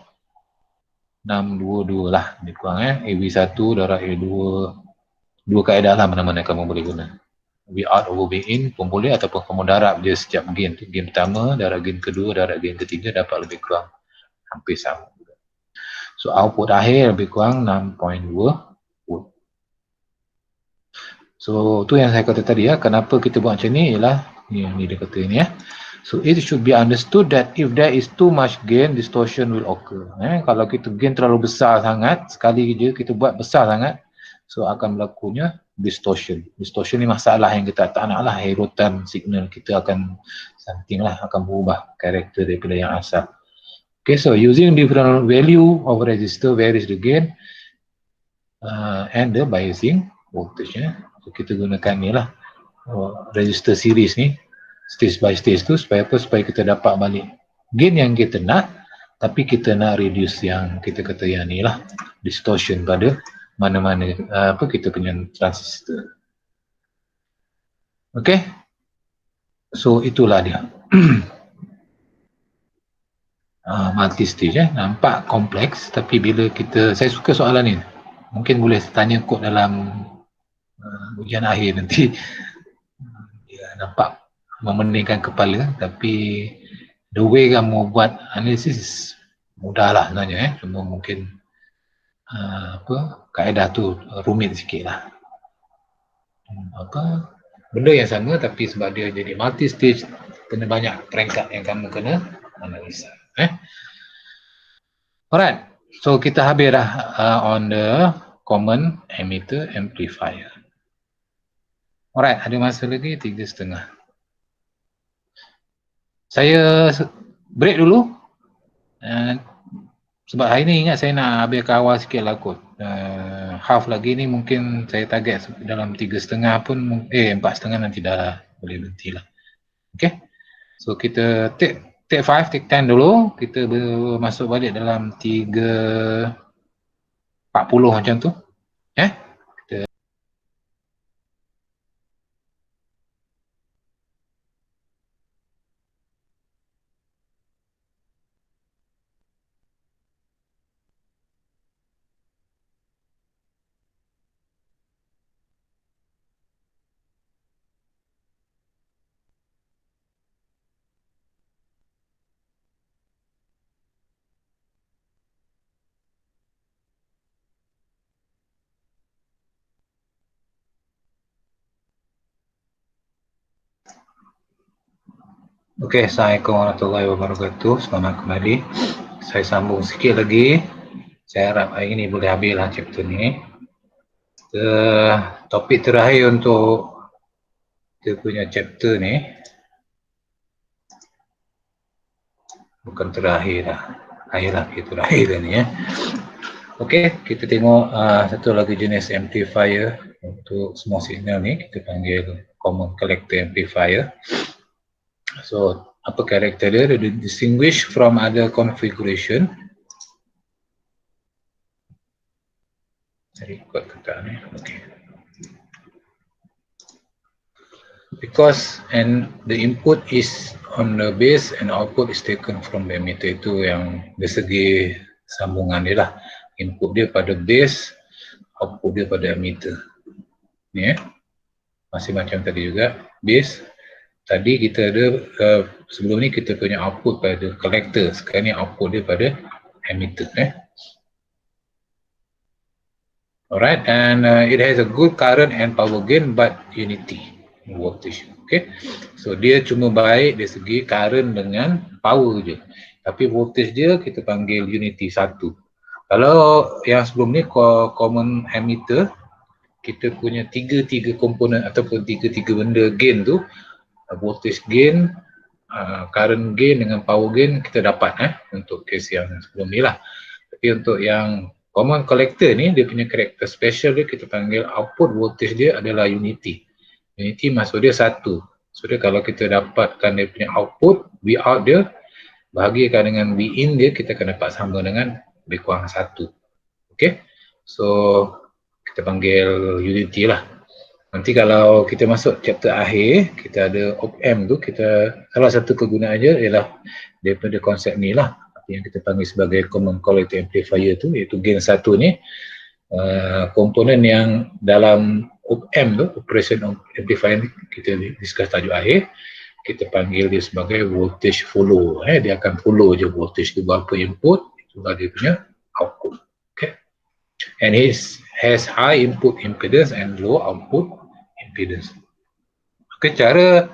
622 lah, lebih kurang AV1 darab A2, dua kaedah lah mana-mana kamu boleh guna. V out over V in pun boleh, ataupun kamu darab dia setiap gain. Gain pertama, darab gain kedua, darab gain ketiga, dapat lebih kurang hampir sama. So output akhir lebih kurang 6.2 volt. So tu yang saya kata tadi kenapa kita buat macam ni ialah ni dia kata ni So it should be understood that if there is too much gain, distortion will occur. Kalau kita gain terlalu besar sangat, sekali je kita buat besar sangat, so akan berlakunya distortion. Distortion ni masalah yang kita tak nak lah, erotan signal kita akan something lah, akan berubah karakter daripada yang asal. Okay, so using different value of resistor varies the gain and the biasing voltage. So kita gunakan ni lah, resistor series ni, stage by stage tu, supaya apa? Supaya kita dapat balik gain yang kita nak, tapi kita nak reduce yang kita kata yang ni lah, distortion pada mana-mana kita punya transistor. Okay, so itulah dia. Multi stage nampak kompleks, tapi bila kita, saya suka soalan ni, mungkin boleh tanya kod dalam ujian akhir nanti. Dia nampak memeningkan kepala, tapi the way kamu buat analisis mudah lah sebenarnya cuma mungkin kaedah tu rumit sikit lah. Benda yang sama, tapi sebab dia jadi multi stage, kena banyak perangkat yang kamu kena analisa. Alright, so kita habis dah on the common emitter amplifier. Alright, ada masa lagi 3:30. Saya break dulu. Sebab hari ni ingat saya nak habiskan awal sikit lah kot. Half lagi ni mungkin saya target dalam 3:30 pun, 4:30 nanti dah boleh berhenti lah. Okay, so kita take 5, take 10 dulu. Kita masuk balik dalam 3:40 macam tu. Okey, Assalamualaikum warahmatullahi wabarakatuh. Selamat kembali. Saya sambung sikit lagi. Saya harap hari ini boleh habislah chapter ni. Topik terakhir untuk kita punya chapter ni bukan terakhir lah. Akhirlah itu terakhir ni ya. Okey, kita tengok satu lagi jenis amplifier untuk small signal ni, kita panggil common collector amplifier. So, apa karakter dia? Dia distinguish from other configuration. Cari kod ketak ni. Okey. Because the input is on the base and output is taken from the emitter, itu yang dari segi sambungan dia lah. Input dia pada base, output dia pada emitter. Ni masih macam tadi juga, base. Tadi kita ada, sebelum ni kita punya output pada collector, sekarang ni output dia pada emitter. Alright, and it has a good current and power gain but unity voltage. Okay, so dia cuma baik dari segi current dengan power je, tapi voltage dia kita panggil unity 1. Kalau yang sebelum ni common emitter, kita punya tiga komponen ataupun tiga benda gain tu, voltage gain, current gain dengan power gain kita dapat untuk case yang sebelum ni lah. Tapi untuk yang common collector ni, dia punya karakter special dia, kita panggil output voltage dia adalah unity. Unity maksud dia 1. So dia kalau kita dapatkan dia punya output, V out dia, bahagikan dengan V in dia, kita akan dapat sama dengan lebih kurang 1. Okay, so kita panggil unity lah. Nanti kalau kita masuk chapter akhir, kita ada op-amp tu, kita salah satu kegunaan dia ialah daripada konsep ni lah, yang kita panggil sebagai common collector amplifier tu, iaitu gain 1 ni, komponen yang dalam op-amp tu, operation amplifier ni, kita discuss tajuk akhir, kita panggil dia sebagai voltage follow. Dia akan follow je voltage tu, berapa input, itulah dia punya output. Okay, and it has high input impedance and low output impedance. Okay, cara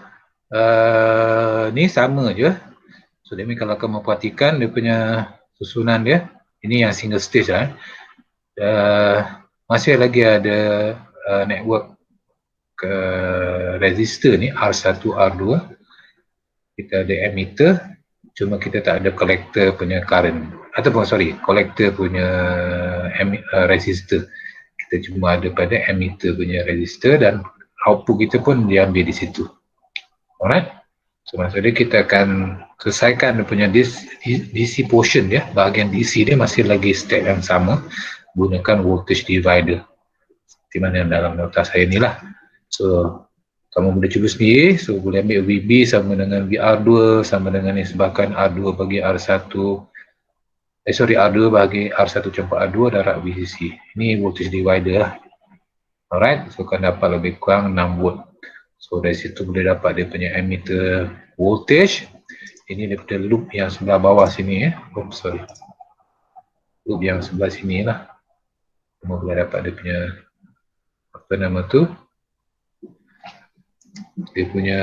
ni sama je. So, dia kalau kamu perhatikan dia punya susunan dia, ini yang single stage lah. Masih lagi ada network ke resistor ni, R1, R2. Kita ada emitter, cuma kita tak ada collector punya current. Ataupun sorry, collector punya resistor. Kita cuma ada pada emitter punya resistor dan output kita pun diambil di situ. Alright? So maksudnya kita akan selesaikan dia punya DC portion dia, bahagian DC dia masih lagi step yang sama, gunakan voltage divider di mana dalam nota saya ni lah. So kamu boleh cuba sendiri. So boleh ambil VB sama dengan VR2 sama dengan nisbahkan R2 bagi R1, R2 bagi R1 campur R2 darab VCC. Ini voltage divider lah. Alright, so kan dapat lebih kurang 6 volt. So dari situ boleh dapat dia punya emitter voltage. Ini daripada loop yang sebelah bawah sini Oops, sorry. Loop yang sebelah sini lah. Kamu boleh dapat dia punya apa nama tu? Dia punya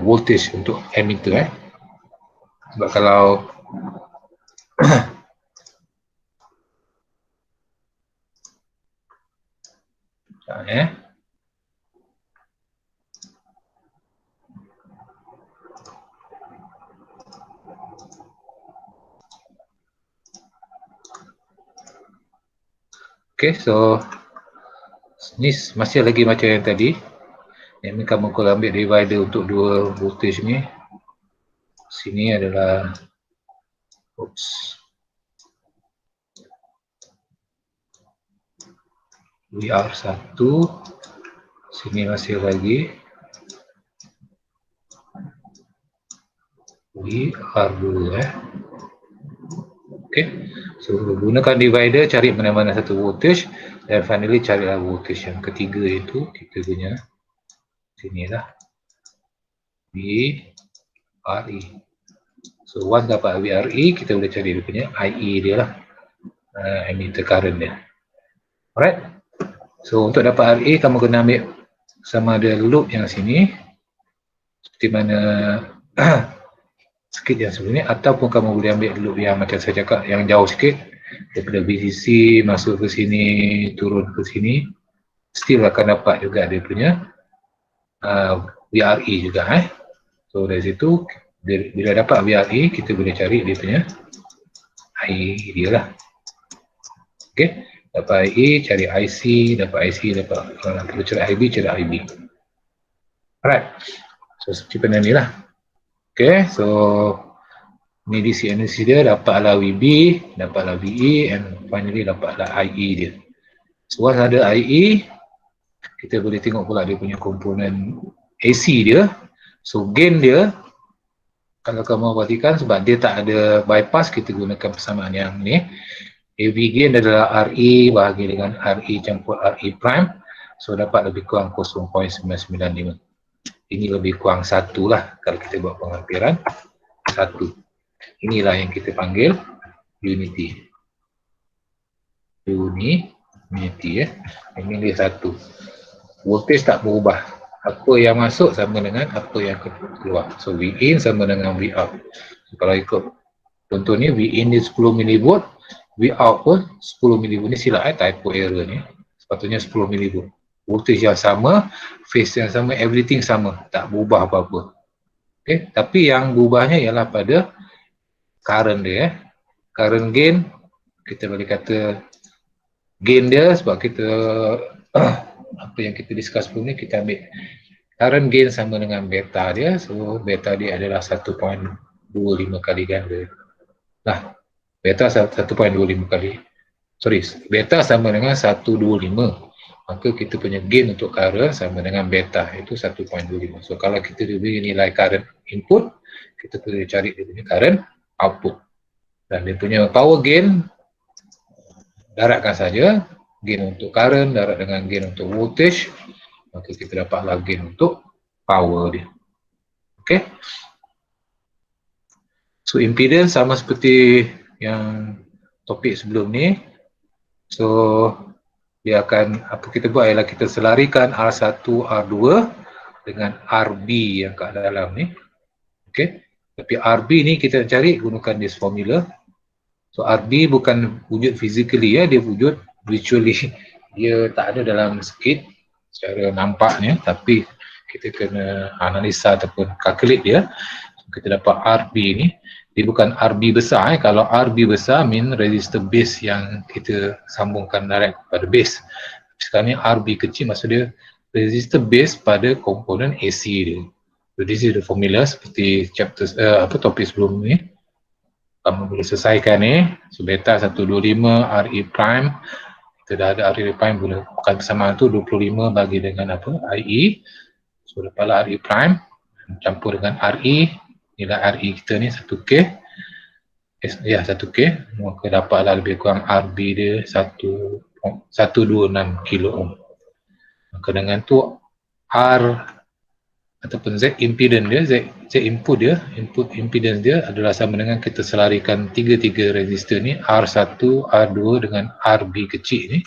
voltage untuk emitter Sebab kalau Okay, so ni masih lagi macam yang tadi. Yang ni kamu kalau ambil divider untuk dua voltage ni. Sini adalah VR1. Sini masih lagi VR2 Okay, so gunakan divider, cari mana-mana satu voltage dan finally carilah voltage yang ketiga, itu kita punya sinilah VRE. So once dapat VRE, kita boleh cari dia punya IE dia lah, emitter current dia. Alright, so untuk dapat RE kamu kena ambil sama ada loop yang sini seperti mana sikit yang sebelum ni, ataupun kamu boleh ambil loop yang macam saya cakap yang jauh sikit, daripada VCC masuk ke sini, turun ke sini, still akan dapat juga dia punya VRE juga So dari situ Bila dapat VRE, kita boleh cari dia punya I dia lah. Okey, dapat IE, cari IC, dapat IC, dapat perlu cari IB, cari IB. Alright, so seperti pada ni lah. Okey, so ni DC energy dia, dapatlah VB, dapatlah VE, and finally dapatlah IE dia. So once ada IE, kita boleh tengok pula dia punya komponen AC dia. So gain dia, kalau kamu perhatikan sebab dia tak ada bypass, kita gunakan persamaan yang ni. AV gain adalah RE bahagi dengan RE campur RE prime. So dapat lebih kurang 0.995. Ini lebih kurang 1 lah kalau kita buat penghampiran. 1. Inilah yang kita panggil unity. Unity ya. Ini dia 1. Voltage tak berubah. Apa yang masuk sama dengan apa yang keluar. So V in sama dengan V out. So, kalau ikut contoh ni, V in ni 10 mV, V out pun 10 mV. Ni silap typo error ni. Sepatutnya 10 mV. Voltage yang sama, phase yang sama, everything sama. Tak berubah apa-apa. Okay? Tapi yang berubahnya ialah pada current dia. Current gain, kita boleh kata gain dia sebab kita apa yang kita discuss sebelum ni, kita ambil current gain sama dengan beta dia. So beta dia adalah 1.25 kali ganda. Nah, beta 1.25 kali. Sorry, beta sama dengan 125. Maka kita punya gain untuk current sama dengan beta, itu 1.25. So kalau kita beri nilai current input, kita boleh cari dia punya current output. Dan dia punya power gain, daratkan saja gain untuk current darat dengan gain untuk voltage, maka kita dapatlah gain untuk power dia. Okey. So impedance sama seperti yang topik sebelum ni. So dia akan, apa kita buat ialah kita selarikan R1, R2 dengan RB yang kat dalam ni. Okey. Tapi RB ni kita cari gunakan this formula. So RB bukan wujud physically ya, dia wujud virtually. Dia tak ada dalam circuit secara nampaknya, tapi kita kena analisa ataupun calculate dia. Kita dapat RB ni, dia bukan RB besar. Kalau RB besar mean resistor base yang kita sambungkan direct pada base. Sekarang ni RB kecil, maksud dia resistor base pada komponen AC dia. So this is the formula seperti chapter topik sebelum ni. Kamu boleh selesaikan ni. So beta 125 RE prime. Kita dah ada RE prime, boleh bukan persamaan tu 25 bagi dengan apa? IE. So dapatlah RE prime campur dengan RE. Nilai RE kita ni 1K. Ya 1K. Maka dapatlah lebih kurang RB dia 126 kilo ohm. Maka dengan tu R ataupun Z impedance dia, Z input dia, input impedance dia adalah sama dengan kita selarikan tiga resistor ni, R1, R2 dengan RB kecil ni.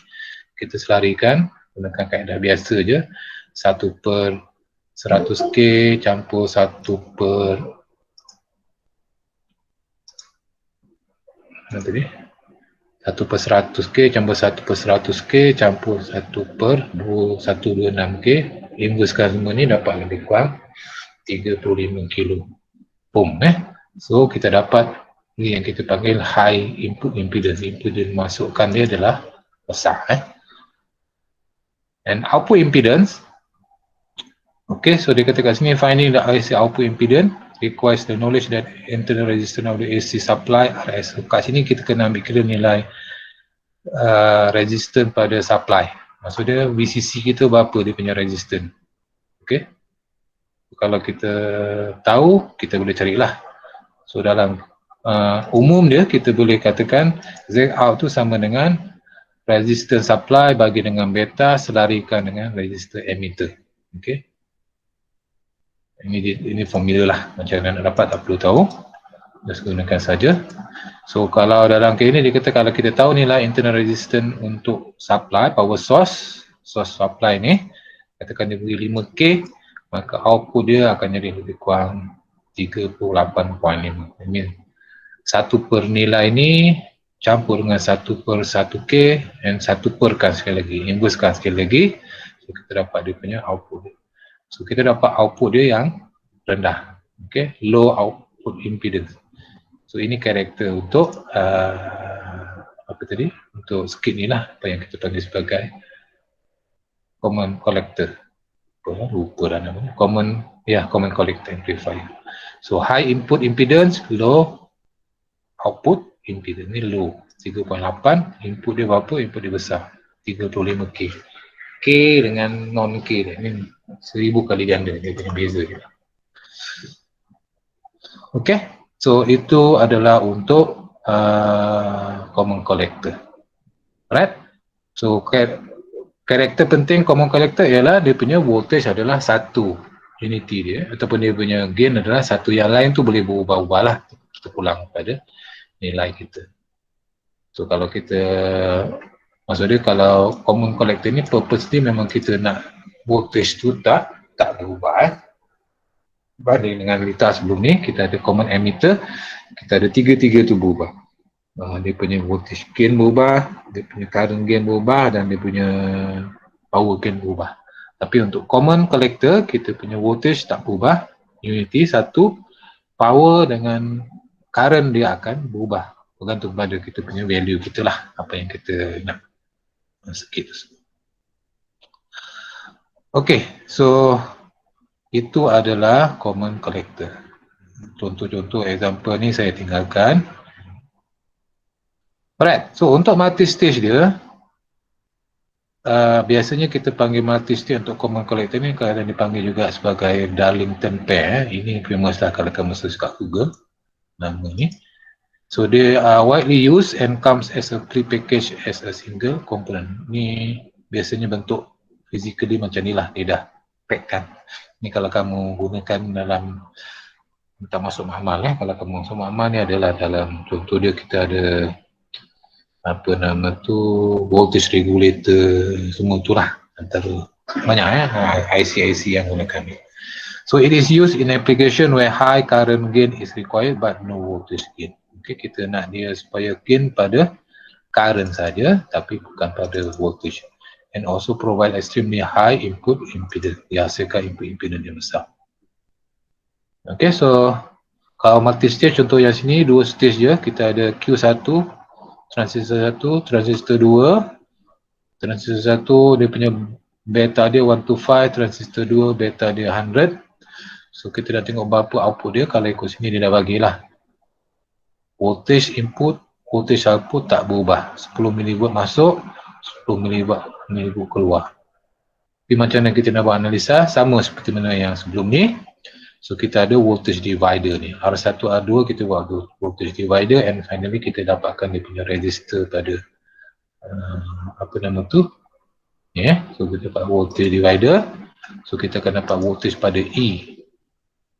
Kita selarikan gunakan kaedah biasa je, 1/100K campur 1/, nanti ni 1/100K campur 1/100K campur 1/126K. Inversekan semua ni dapat lebih kurang 35 kilo ohm. So kita dapat ni yang kita panggil high input impedance. Impedance masukkan dia adalah besar. And output impedance, okay, so dia kata kat sini, finding the AC output impedance requires the knowledge that internal resistance of the AC supply RS. So kat sini kita kena ambil kira nilai resistance pada supply. Maksudnya VCC kita berapa dia punya resistance. Okay. Kalau kita tahu, kita boleh carilah. So dalam umum dia, kita boleh katakan Z out tu sama dengan resistance supply bagi dengan beta selarikan dengan resistor emitter. Okay. Ini formula lah. Macam mana nak dapat tak perlu tahu. Just gunakan saja. So kalau dalam kes ni dia kata kalau kita tahu nilai internal resistance untuk supply power source supply ni, katakan dia beri 5K, maka output dia akan jadi lebih kurang 38.5. I mean 1 per nilai ni campur dengan 1/1K dan 1/kan sekali lagi, inversekan sekali lagi. So kita dapat dia punya output dia. So kita dapat output dia yang rendah. Okay, low input impedance. So ini karakter untuk apa tadi? Untuk circuit ni lah, apa yang kita panggil sebagai common collector. Lupa dah namanya. Common collector amplifier. So high input impedance, low output impedance. Ni low 3.8, input dia berapa? Input dia besar 35K. K dengan non K dia ni 1000 kali ganda, dia punya beza je. Okay, so itu adalah untuk common collector. Right? So karakter penting common collector ialah dia punya voltage adalah satu unity dia, ataupun dia punya gain adalah satu, yang lain tu boleh berubah-ubah lah, kita pulang pada nilai kita. So kalau kita, maksudnya kalau common collector ni purpose ni memang kita nak voltage tu tak berubah. Banding dengan litar sebelum ni, kita ada common emitter, kita ada tiga-tiga tu berubah. Dia punya voltage gain berubah, dia punya current gain berubah, dan dia punya power gain berubah. Tapi untuk common collector, kita punya voltage tak berubah, unity satu, power dengan current dia akan berubah, bergantung pada kita punya value kita lah, apa yang kita nak sikit. Okay, so itu adalah common collector. Contoh-contoh example ni saya tinggalkan. Alright, so untuk multi-stage dia, biasanya kita panggil multi-stage untuk common collector ni kadang dipanggil juga sebagai Darlington pair. Ini famous lah kalau kamu search kat Google nama ni. So they are widely used and comes as a pre-package as a single component. Ni biasanya bentuk physically macam ni lah, dia dah pack kan. Ni kalau kamu gunakan dalam minta masuk makmal kalau kamu masuk makmal ni adalah dalam contoh dia kita ada apa nama tu voltage regulator, semua tu lah antara banyak IC yang gunakan ni. So it is used in application where high current gain is required but no voltage gain. Okay, kita nak dia supaya gain pada current saja tapi bukan pada voltage, and also provide extremely high input impedance, dihasilkan input impedance yang besar. Okay, so kalau multi-stage contoh yang sini, dua stage je, kita ada Q1, transistor 1, transistor 2. Transistor 1 dia punya beta dia 125, transistor 2 beta dia 100. So kita dah tengok berapa output dia, kalau ikut sini dia dah bagilah. Voltage input, voltage output tak berubah. 10 mV masuk, 10 mV keluar. Tapi macam mana kita nak buat analisa, sama seperti mana yang sebelum ni. So kita ada voltage divider ni, R1, R2 kita buat voltage divider, and finally kita dapatkan dia punya resistor pada apa nama tu, so kita dapat voltage divider, so kita akan dapat voltage pada E.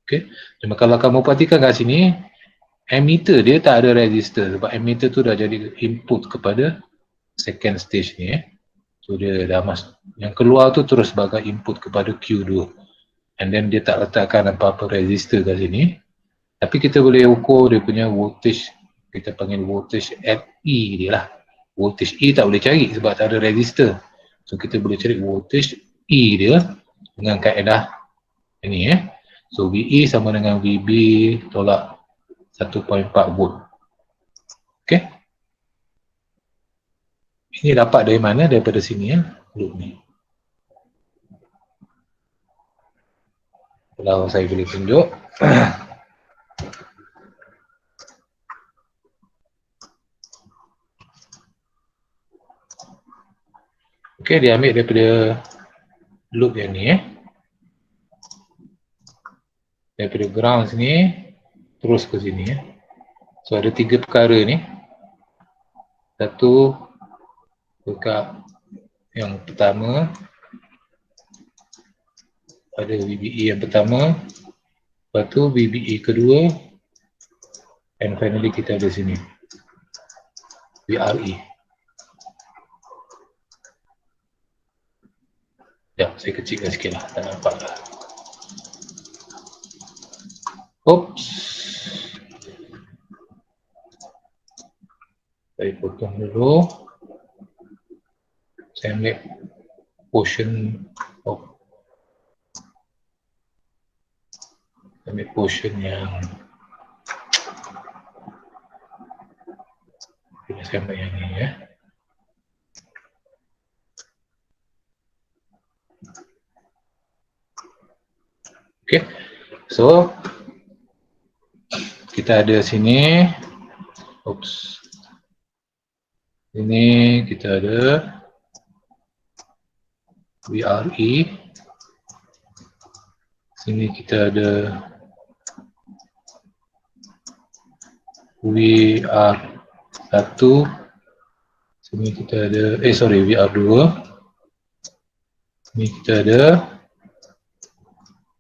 Okay, cuma kalau kamu perhatikan kat sini, emitter dia tak ada resistor, sebab emitter tu dah jadi input kepada second stage ni. So dia dah masuk, yang keluar tu terus sebagai input kepada Q2. And then dia tak letakkan apa-apa resistor kat sini. Tapi kita boleh ukur dia punya voltage, kita panggil voltage at E dia lah. Voltage E tak boleh cari sebab tak ada resistor. So kita boleh cari voltage E dia dengan kaedah ini So VE sama dengan VB tolak 1.4 volt. Okay. Ini dapat dari mana? Daripada sini loop ni. Kalau saya boleh tunjuk. Okey, dia ambil daripada loop yang ni daripada ground sini terus ke sini So ada tiga perkara ni. Satu dekat yang pertama ada VBE yang pertama, lepas tu VBE kedua, and finally kita ada sini VRE. Ya, saya kecilkan sikit lah, tak nampak lah. Oops. Saya potong dulu. Saya ambil portion yang Kita sampai yang ni ya. Okay, so kita ada sini, oops, ini kita ada VRE, sini kita ada VR1, sini kita ada, VR2, sini kita ada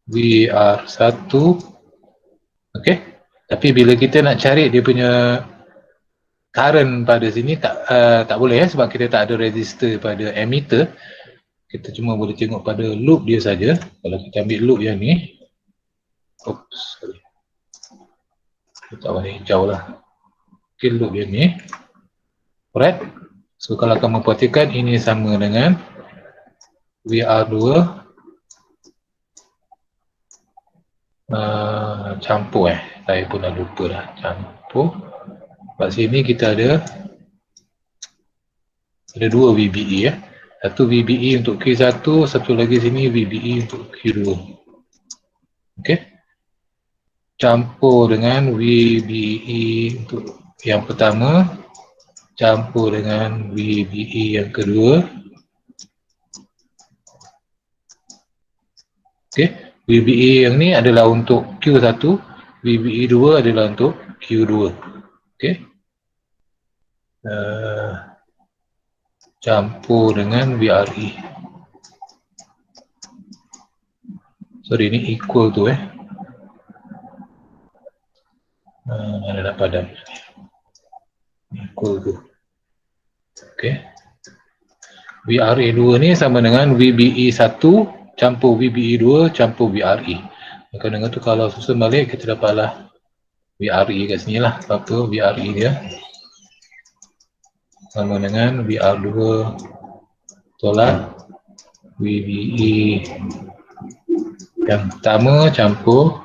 VR1, okay. Tapi bila kita nak cari dia punya current pada sini tak boleh ya, sebab kita tak ada resistor pada ammeter. Kita cuma boleh tengok pada loop dia saja. Kalau kita ambil loop yang ni, oops, sorry, kita warna hijau lah. Okay, loop yang ni, alright. So kalau kamu perhatikan, ini sama dengan VR2 campur saya pun dah lupa dah, campur. Kat sini kita ada dua VBE ya. Satu VBE untuk Q1, satu lagi sini VBE untuk Q2. Okey. Campur dengan VBE untuk yang pertama, campur dengan VBE yang kedua. Okey. VBE yang ni adalah untuk Q1, VBE 2 adalah untuk Q2. Okey. Campur dengan VRE. Sorry, ini equal tu ada nak padam. Equal tu. Okey. VRE 2 ni sama dengan VBE 1 campur VBE 2 campur VRE. Maka dengan tu kalau susun balik kita dapatlah VRE kat sini lah. Apa VRE dia sama dengan VR2 tolak VBE yang pertama campur,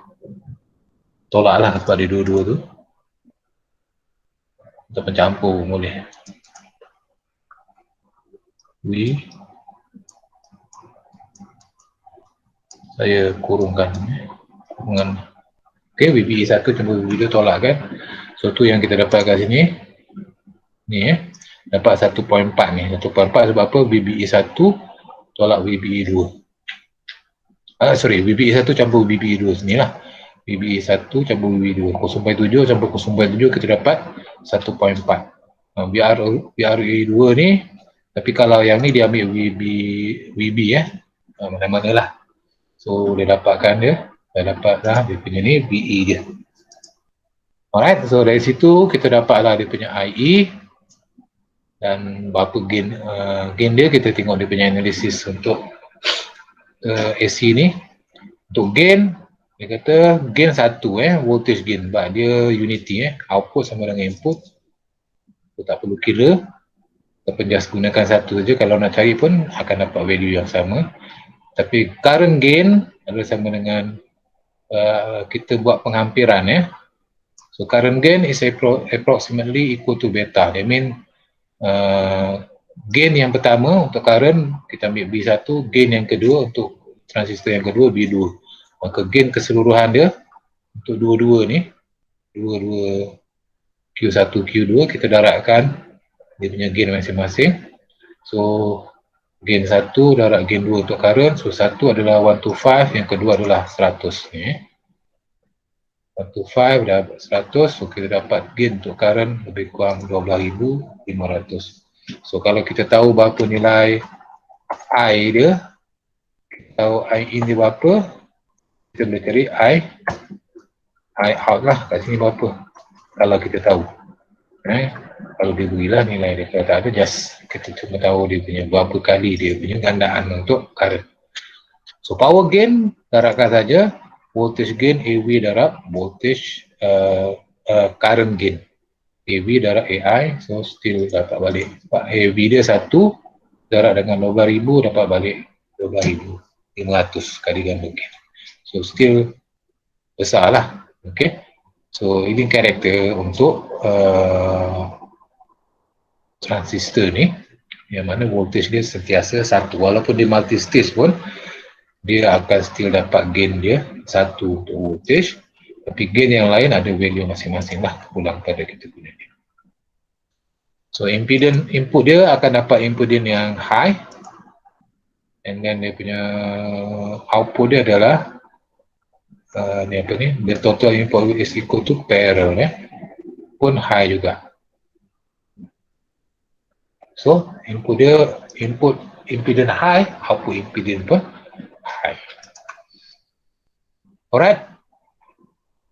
tolak lah sebab dia dua-dua tu, atau pencampur boleh. Saya kurungkan kurungan. Okey, VBE 1 campur VBE 2 tolak kan. So tu yang kita dapat kat sini. Ni dapat 1.4 ni. 1.4 sebab apa? VBE 1 tolak VBE 2. VBE 1 campur VBE 2 sini lah. VBE 1 campur VBE 2. 0.7 campur 0.7 kita dapat 1.4. VRE 2 ni, tapi kalau yang ni dia ambil VB mana-mana lah. So dia dapatkan dia, dah dapat dah dia punya ni VE dia. Alright, so dari situ kita dapatlah dia punya IE dan berapa gain gain dia. Kita tengok dia punya analisis untuk AC ni. Untuk gain, dia kata gain 1 voltage gain, sebab dia unity output sama dengan input. So, tak perlu kira, kita just gunakan satu saja. Kalau nak cari pun akan dapat value yang sama. Tapi current gain adalah sama dengan kita buat penghampiran So current gain is approximately equal to beta. That mean gain yang pertama untuk current kita ambil B1, gain yang kedua untuk transistor yang kedua B2. Maka gain keseluruhan dia untuk dua-dua ni, dua-dua Q1, Q2 kita darabkan dia punya gain masing-masing. So gain 1 darab gain 2 untuk current. So 1 adalah 125, yang kedua adalah 100 ni. 125 darab 100, so kita dapat gain untuk current lebih kurang 12,500. So kalau kita tahu berapa nilai I dia, kita tahu I in dia berapa, kita boleh cari I out lah kat sini berapa. Kalau kita tahu. Kalau dia berilah nilai dia, kalau tak ada just kita cuma tahu dia punya berapa kali dia punya gandaan untuk current. So power gain darabkan saja voltage gain AV darab voltage current gain AV darab AI. So still dapat balik sebab AV dia 1 darab dengan 12,000 dapat balik 12,500 kali ganda gain. So still besar lah. Okay. So ini karakter untuk transistor ni, yang mana voltage dia sentiasa satu, walaupun dia multi stage pun dia akan still dapat gain dia satu untuk voltage, tapi gain yang lain ada value masing-masing lah pulang pada kita guna dia. So impedance input dia akan dapat impedance yang high, and then dia punya output dia adalah ni apa ni, the total input is equal to parallel pun high juga. So input dia, input impedance high, output impedance pun high. Alright.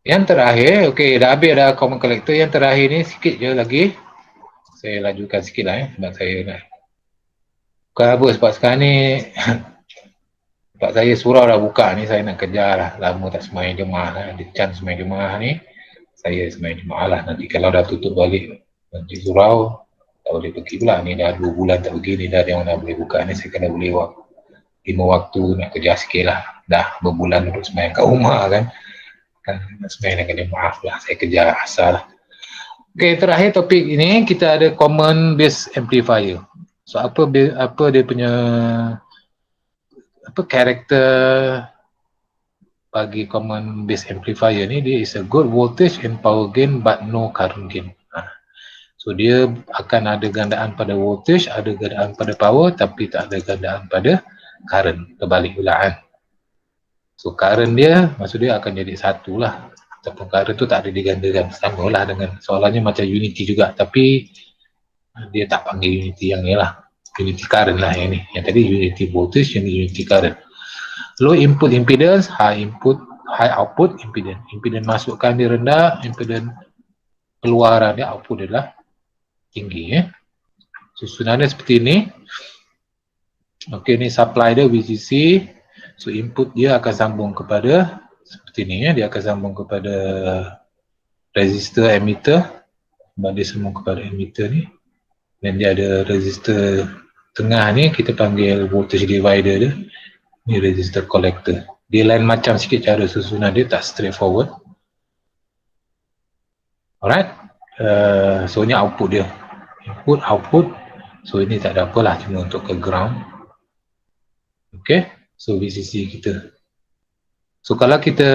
Yang terakhir, okey, dah habis dah common collector. Yang terakhir ni sikit je lagi. Saya lajukan sikit lah sebab saya nak. Bukan apa, sebab sekarang ni sebab saya surau dah buka ni, saya nak kejar lah. Lama tak sembahyang jemaah lah. Ada chance sembahyang jemaah ni, saya sembahyang jemaah lah. Nanti kalau dah tutup balik nanti surau, tak boleh pergi pula. Ni dah 2 bulan tak pergi, ni dah yang dah boleh buka ni. Saya kena boleh 5 waktu nak kejar sikit lah. Dah berbulan duduk sembahyang kat rumah kan. Sebenarnya kena maaf lah, saya kejar asal. Okey, terakhir topik ini kita ada common base amplifier. So apa dia punya karakter bagi common base amplifier ni? Dia is a good voltage and power gain but no current gain. So dia akan ada gandaan pada voltage, ada gandaan pada power, tapi tak ada gandaan pada current, terbalik pula kan. So current dia, maksud dia akan jadi satu lah. Ataupun current tu tak ada digandakan, sama lah dengan soalannya macam unity juga. Tapi dia tak panggil unity yang ni lah. Unity current lah yang ni. Yang tadi unity voltage, yang ni unity current. Low input impedance, high output impedance. Impedance masukkan dia rendah, impedance keluaran dia, output dia lah tinggi. Susunannya seperti ni. Okey, ni supply dia VCC. So input dia akan sambung kepada seperti ni dia akan sambung kepada resistor emitter, sebab dia sambung kepada emitter ni, dan dia ada resistor tengah ni kita panggil voltage divider dia. Ni resistor collector. Dia lain macam sikit cara susunan dia, tak straightforward. Alright. So ni output dia, input output. So ini tak ada apalah, cuma untuk ke ground. Okay, so VCC kita. So kalau kita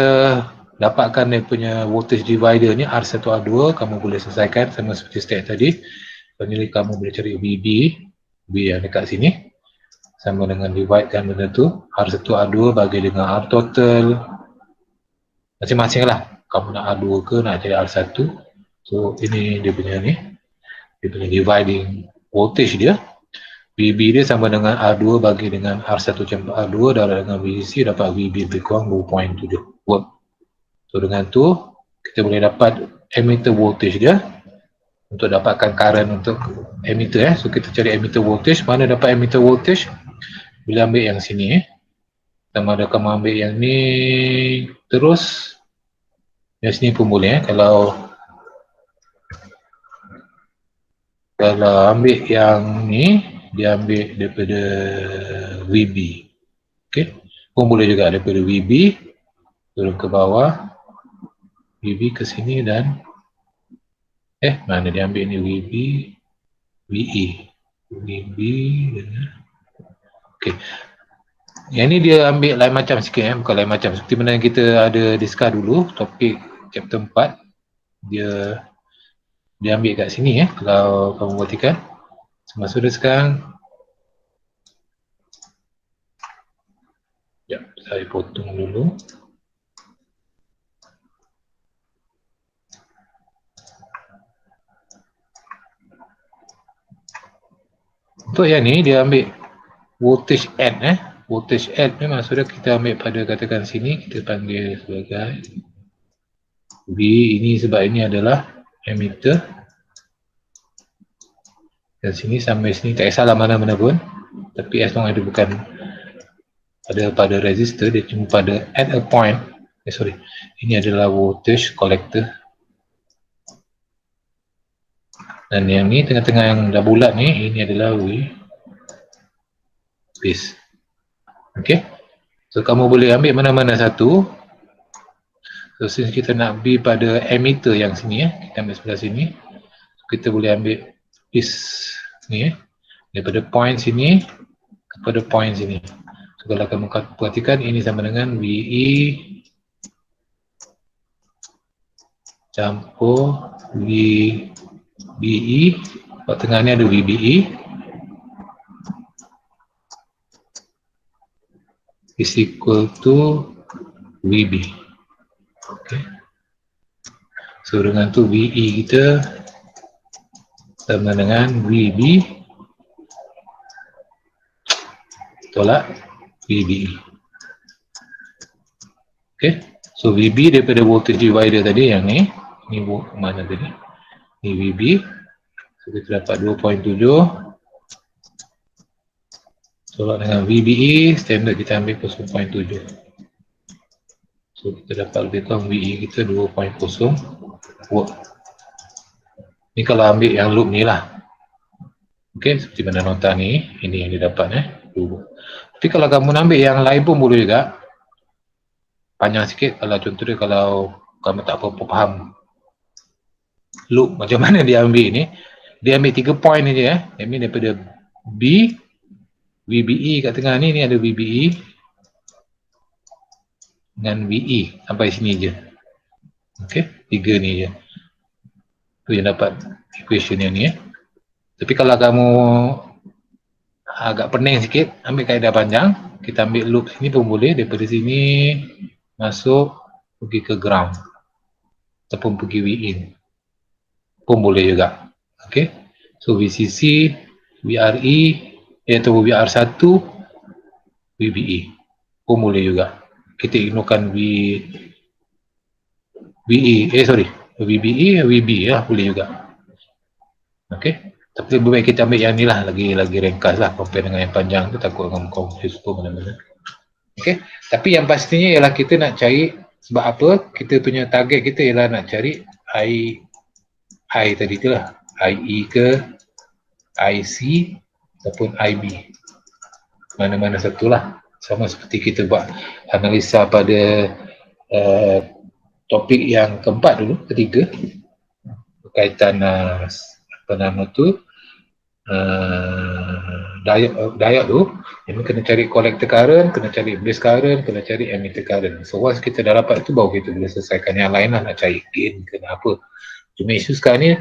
dapatkan dia punya voltage divider ni R1R2, kamu boleh selesaikan sama seperti step tadi. Finally kamu boleh cari VB, V yang dekat sini, sama dengan divide kan benda tu. R1R2 bagi dengan R total, masing-masing lah. Kamu nak R2 ke nak cari R1. So ini dia punya ni, dia punya dividing voltage dia. VB dia sama dengan R2 bagi dengan R1 campur R2 darab dengan VCC, dapat VB lebih kurang 2.7 volt. So dengan tu kita boleh dapat emitter voltage dia. Untuk dapatkan current untuk emitter so kita cari emitter voltage. Mana dapat emitter voltage? Bila ambil yang sini sama ada kamu ambil yang ni terus, yang sini pun boleh kalau ambil yang ni, dia ambil daripada VB. Okay, pun boleh juga daripada VB turun ke bawah, VB ke sini dan mana dia ambil ni, VB VE, VB okay. Yang ni dia ambil lain macam sikit bukan lain macam, seperti mana yang kita ada discuss dulu topik chapter 4. Dia ambil kat sini kalau kamu perhatikan. Semasa dia sekarang, sekejap saya potong dulu. Untuk yang ni dia ambil voltage add voltage add ni maksudnya kita ambil pada katakan sini, kita panggil sebagai V ini, sebab ini adalah emitter. Dan sini sampai sini tak kisahlah mana-mana pun, tapi as long as dia bukan pada resistor, dia cuma pada at a point. Ini adalah voltage collector. Dan yang ni tengah-tengah yang dah bulat ni, ini adalah base. Okay, so kamu boleh ambil mana-mana satu. So since kita nak B pada emitter yang sini kita ambil sebelah sini, so, kita boleh ambil this Ni daripada point sini kepada point sini. So kalau kamu perhatikan ini sama dengan VE campur VBE, kat tengah ni ada VBE is equal to VB. Okay. So dengan tu VE kita sama dengan VB tolak VBE. Okay. So VB daripada voltage divider tadi yang ni mana tadi? Ni VB. So kita dapat 2.7 tolak dengan VBE, standard kita ambil 0.7. So kita dapat lebih kurang VE kita 2.0 volt. Ni kalau ambil yang loop ni lah. Okay, seperti mana nota ni, ini yang didapat Tapi kalau kamu ambil yang lain pun boleh juga. Panjang sikit kalau contoh dia, kalau kamu tak apa faham loop macam mana dia ambil ni, dia ambil 3 point aja That means daripada B, VBE kat tengah ni ada VBE dengan VE sampai sini je. Okay, 3 ni je. Tu yang dapat equation yang ni Tapi kalau kamu agak pening sikit, ambil kaedah panjang, kita ambil loop sini pun boleh, daripada sini masuk pergi ke ground ataupun pergi VIN pun boleh juga. Okay, so VCC, VRE atau VR1, VBE pun boleh juga. Kita ignorekan VBE, VB lah boleh juga. Okay, tapi lebih baik kita ambil yang ni lah, lagi ringkas lah compare dengan yang panjang tu, takut kamu confuse pun mana-mana. Okay, tapi yang pastinya ialah kita nak cari, sebab apa, kita punya target kita ialah nak cari I tadi tu lah, IE ke IC ataupun IB, mana-mana satu lah. Sama seperti kita buat analisa pada topik yang ketiga berkaitan apa nama tu, diode tu, yang kena cari collector current, kena cari base current, kena cari emitter current. So once kita dah dapat tu, baru kita boleh selesaikan yang lain lah, nak cari gain kena apa. Cuma isu sekarang ni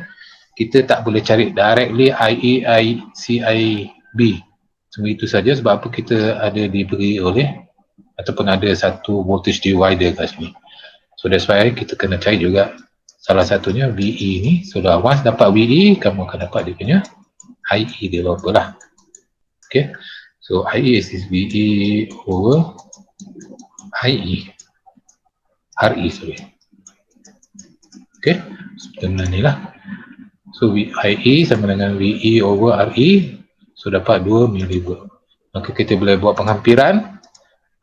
kita tak boleh cari directly IE, IC, IB semua itu saja, sebab apa, kita ada diberi oleh ataupun ada satu voltage divider kat sini. So that's why kita kena cari juga salah satunya VE ni. So dah once dapat VE, kamu akan dapat dia punya IE dia berapa lah. Okay, so IE is VE over IE RE, sorry. Okay, sebenarnya ni lah. So IE sama dengan VE over RE, so dapat 2 mV. Maka kita boleh buat penghampiran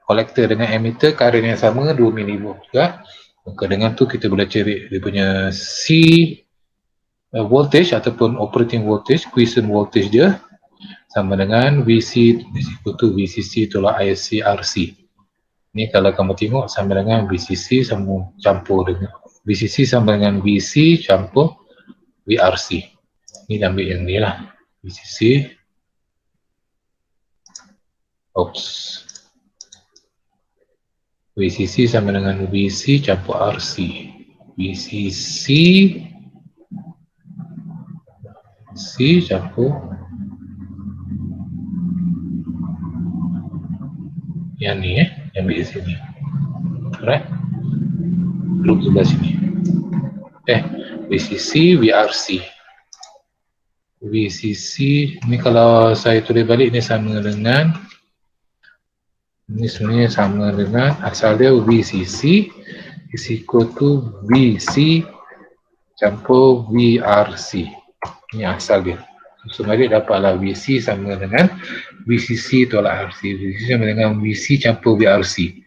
kolektor dengan emitter current yang sama 2 mV juga. Maka dengan tu kita boleh cari dia punya C voltage ataupun operating voltage, quiescent voltage dia sama dengan VC itu VCC tolak IC RC. Ni kalau kamu tengok sama dengan VCC sama campur dengan VCC sama dengan VC campur VRC. Ni ambil yang ni lah, VCC. VCC sama dengan VC campur RC. VCC C campur yang ni yang ambil di sini. Alright, loop sebelah sini. VCC VRC. VCC ni kalau saya tulis balik ni sama dengan, ini sebenarnya sama dengan asal dia VCC is equal to VC campur VRC. Ini asal dia. So balik dapatlah VC sama dengan VCC tolak RC. VCC sama dengan VC campur VRC.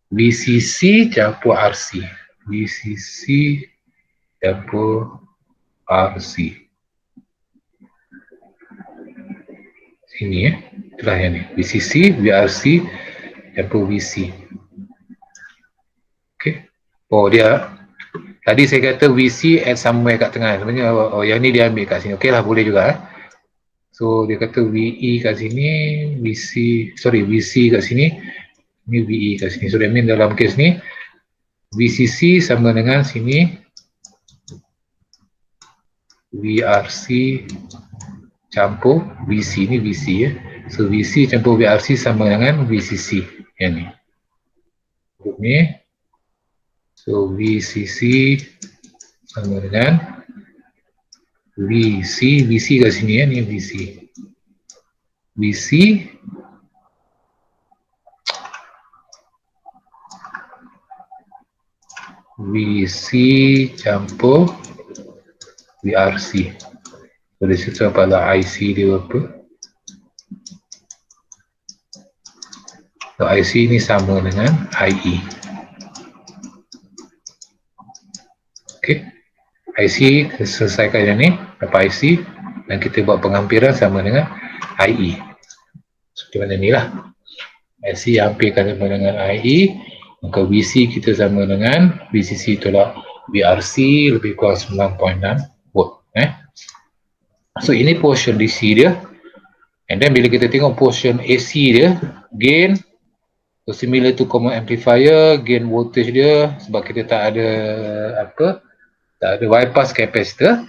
VCC campur RC. VCC campur RC. Sini itulah yang ni. VCC, VRC campur VC. Okay. Oh dia Tadi saya kata VC at somewhere kat tengah. Sebenarnya yang ni dia ambil kat sini. Okey lah, boleh juga. So dia kata VE kat sini, VC kat sini, ni VE kat sini. So that means dalam kes ni VCC sama dengan sini VRC campur VC, ni VC ya. So VC campur VRC sama dengan VCC yang ni. Grup ni. So VCC sama dengan VC kat sini ya, ni VC. VC campur VRC. So dari situ pada IC dia apa? So IC ni sama dengan IE. Okey. IC selesaikan yang ni, dapat IC dan kita buat penghampiran sama dengan IE. Seperti mana ni lah. IC hampirkan sama dengan IE, maka VC kita sama dengan VCC tolak VRC lebih kurang 9.6 volt. So ini portion DC dia. And then bila kita tengok portion AC dia, gain, so similar to common amplifier, gain voltage dia sebab kita tak ada tak ada bypass capacitor,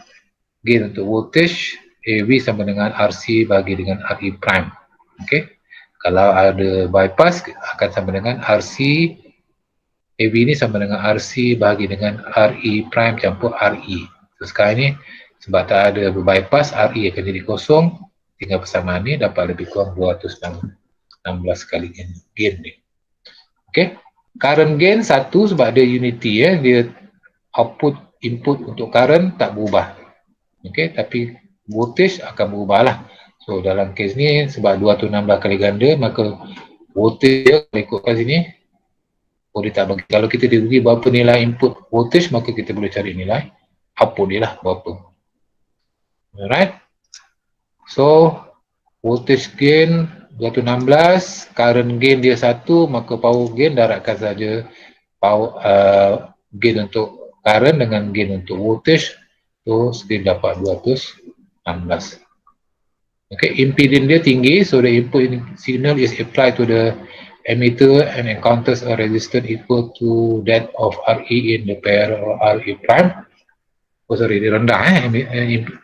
gain untuk voltage AV sama dengan RC bagi dengan RE prime. Okay. Kalau ada bypass akan sama dengan RC AV ni sama dengan RC bagi dengan RE prime campur RE. So sekarang ni sebab tak ada bypass, RE akan jadi kosong, tinggal persamaan ni dapat lebih kurang 216 kali gain ni. Okay. Current gain 1 sebab dia unity ya, dia output input untuk current tak berubah. Okay. Tapi voltage akan berubah lah. So dalam kes ni sebab 216 kali ganda, maka voltage dia kalau ikutkan sini, dia tak bagi. Kalau kita diberi berapa nilai input voltage, maka kita boleh cari nilai output dia lah berapa. Alright. So voltage gain 216, current gain dia 1, maka power gain darabkan saja power gain untuk current dengan gain untuk voltage, so still dapat 216. Okay, impedance dia tinggi, so the input signal is applied to the emitter and encounters a resistance equal to that of RE in the pair of RE prime. Oh sorry, dia rendah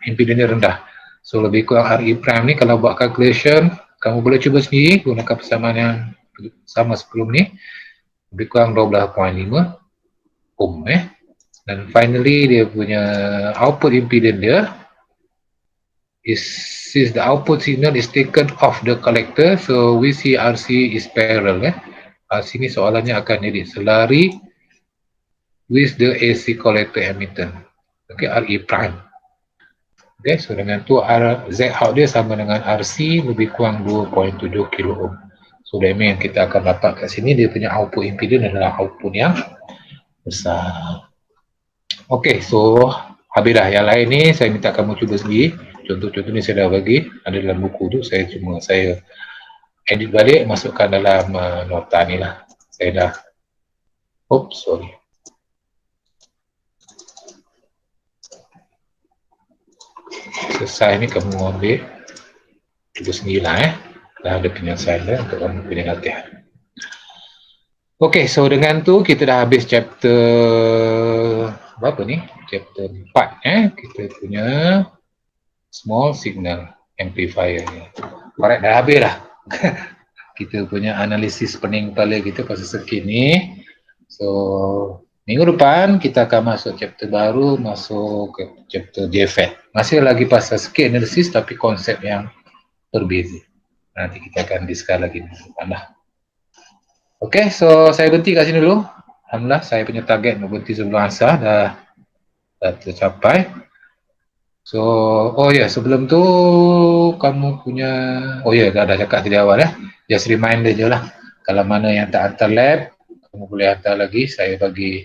impedance dia rendah. So lebih kurang RE prime ni kalau buat calculation, kamu boleh cuba sendiri gunakan persamaan yang sama sebelum ni, lebih kurang 12.5 ohm Dan finally dia punya output impedance dia is, since the output signal is taken off the collector, so we see RC is parallel RC ni soalannya akan jadi selari with the AC collector emitter. Okay, RE prime. Okay, so dengan tu Z out dia sama dengan RC lebih kurang 2.7 kilo ohm. So that means kita akan dapat kat sini dia punya output impedance adalah output yang besar. Okay, so habis dah. Yang lain ni saya minta kamu cuba sendiri. Contoh-contoh ni saya dah bagi, ada dalam buku tu. Saya edit balik, masukkan dalam nota ni lah. Saya dah, sorry. Selesai ni kamu ambil, cuba sendirilah dah ada penyelesaian dah untuk kamu punya latihan. Okay, so dengan tu kita dah habis chapter berapa ni? Chapter 4 kita punya small signal amplifier ni. Alright, dah habis dah. Kita punya analisis pening kepala kita pasal circuit ni. So minggu depan kita akan masuk chapter baru, masuk ke chapter JFET. Masih lagi pasal circuit analysis tapi konsep yang berbeza. Nanti kita akan discuss lagi minggu depan lah. Okay, so saya berhenti kat sini dulu. Alhamdulillah saya punya target nak berhenti sebelum asar dah tercapai. So, sebelum tu kamu punya, dah cakap tadi awal just reminder je lah. Kalau mana yang tak hantar lab, kamu boleh hantar lagi. Saya bagi,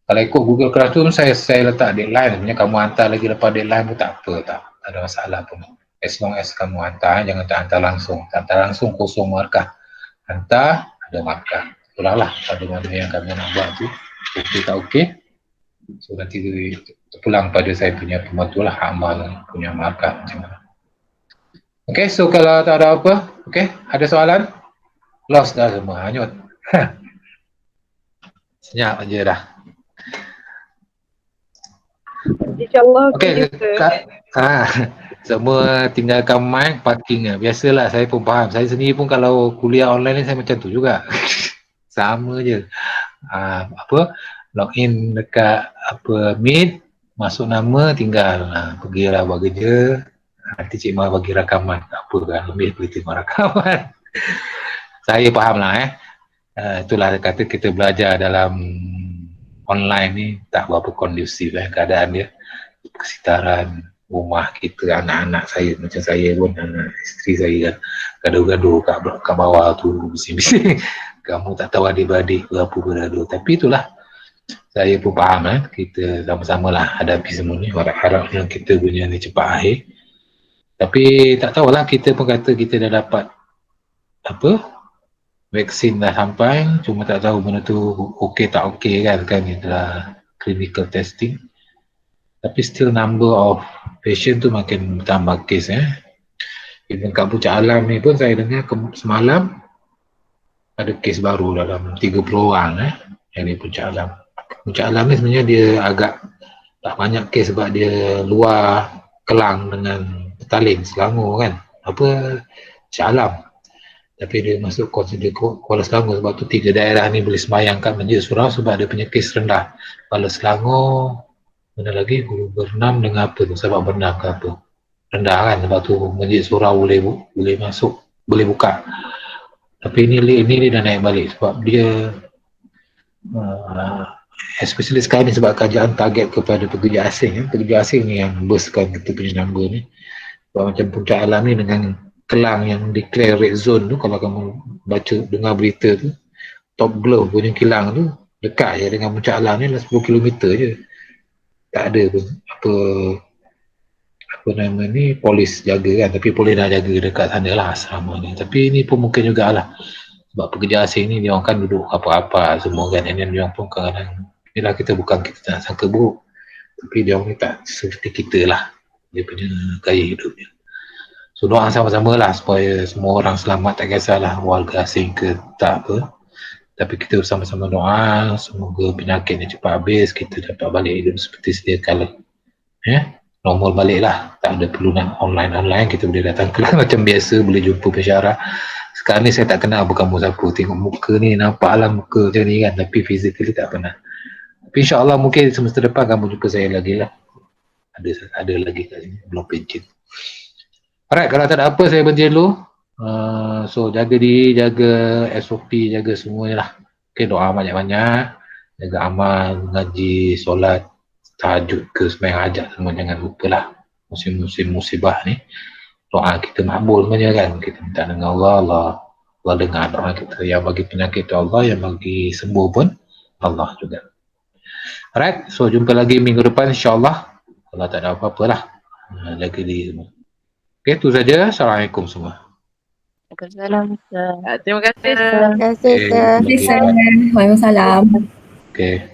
kalau ikut Google Classroom saya letak deadline. Sebenarnya kamu hantar lagi lepas deadline pun tak apa, tak ada masalah pun. As long as kamu hantar, jangan tak hantar langsung. Hantar langsung kosong markah. Hantar ada markah. Itulah lah pada mana yang kami nak buat tu. Okey tak okey? So nanti terpulang pada saya punya pembantu lah, amal punya markah macam mana. Okay, so kalau tak ada apa, okay, ada soalan? Lost dah semua, hanyut. Senyap aja dah. InsyaAllah Okay, semua tinggalkan mic, parking lah. Biasalah, saya pun faham. Saya sendiri pun kalau kuliah online ni saya macam tu juga. Sama je. Login dekat Meet, masuk nama, tinggal pergilah buat kerja. Nanti Cik Mah bagi rakaman, tak apa kan, lebih boleh terima rakaman. Saya faham lah itulah kata kita belajar dalam online ni tak berapa kondusif keadaan dia. Kesetaraan rumah kita, anak-anak saya macam saya pun, anak isteri saya kan gaduh-gaduh kat bawah tu, bising-bising. Kamu tak tahu adik-beradik berapa bergaduh, tapi itulah saya pun faham kita sama-sama lah hadapi semua ni. Harap-harapnya kita punya ni cepat akhir. Tapi tak tahulah, kita pun kata kita dah dapat vaksin dah sampai, cuma tak tahu benda tu okey tak okey kan itulah clinical testing. Tapi still number of patient tu makin bertambah kes even kat Puncak Alam ni pun saya dengar semalam ada kes baru dalam 30 orang yang di Puncak Alam. Puncak Alam ni sebenarnya dia agak tak banyak kes sebab dia luar Kelang dengan Petaling, Selangor kan, Puncak Alam. Tapi dia masuk consider Kuala Selangor sebab tu 3 daerah ni boleh sembahyang kat Masjid Surau sebab dia punya kes rendah. Kuala Selangor, mana lagi, Bernam dengan apa tu, sebab Bernam ke apa, rendah kan, sebab tu Masjid Surau boleh masuk, boleh buka. Tapi ini dia dah naik balik sebab dia especially sekarang ni sebab kerajaan target kepada pekerja asing pekerja asing ni yang burstkan kita punya number ni. Sebab macam Puncak Alam ni dengan Kelang yang declare red zone tu, kalau kamu baca dengar berita tu, Top Glove punya kilang tu dekat je dengan Puncak Alam ni, 10 km je. Tak ada pun apa nama ni, polis jaga kan, tapi polis dah jaga dekat sana lah asrama ni. Tapi ni pun mungkin jugalah sebab pekerja asing ni dia orang kan duduk apa-apa semua kan, dan dia orang pun kadang-kadang, yelah kita bukan kita nak sangka buruk, tapi dia orang ni tak seperti kita lah dia punya gaya hidupnya. So doa sama-sama lah supaya semua orang selamat, tak kisahlah warga asing ke tak apa. Tapi kita bersama-sama doa semoga penyakit ni cepat habis, kita dapat balik hidup seperti sedia kala. Normal balik lah, tak ada perlu nak online, kita boleh datang kelas macam biasa, boleh jumpa pensyarah. Sekarang ni saya tak kenal apa kamu siapa, tengok muka ni nampaklah muka macam ni kan, tapi physically tak pernah. Tapi insyaAllah mungkin semester depan kamu jumpa saya lagi lah. Ada lagi kat sini, belum pencet. Alright, kalau tak ada apa saya berhenti dulu. So jaga diri, jaga SOP, jaga semuanya lah. Okay, doa banyak-banyak, jaga amal, ngaji, solat, tahajud ke sembahyang hajat semua, jangan lupa lah. Musim-musim musibah ni doa kita makbul sebenarnya kan, kita minta dengan Allah dengar doa kita. Yang bagi penyakit tu Allah, yang bagi sembuh pun Allah juga. Alright, so jumpa lagi minggu depan insyaAllah. Kalau tak ada apa-apa lah, jaga diri semua. Okay, itu saja. Assalamualaikum semua. Waalaikumsalam. Terima kasih. Terima kasih. Okay, Waalaikumsalam. okay.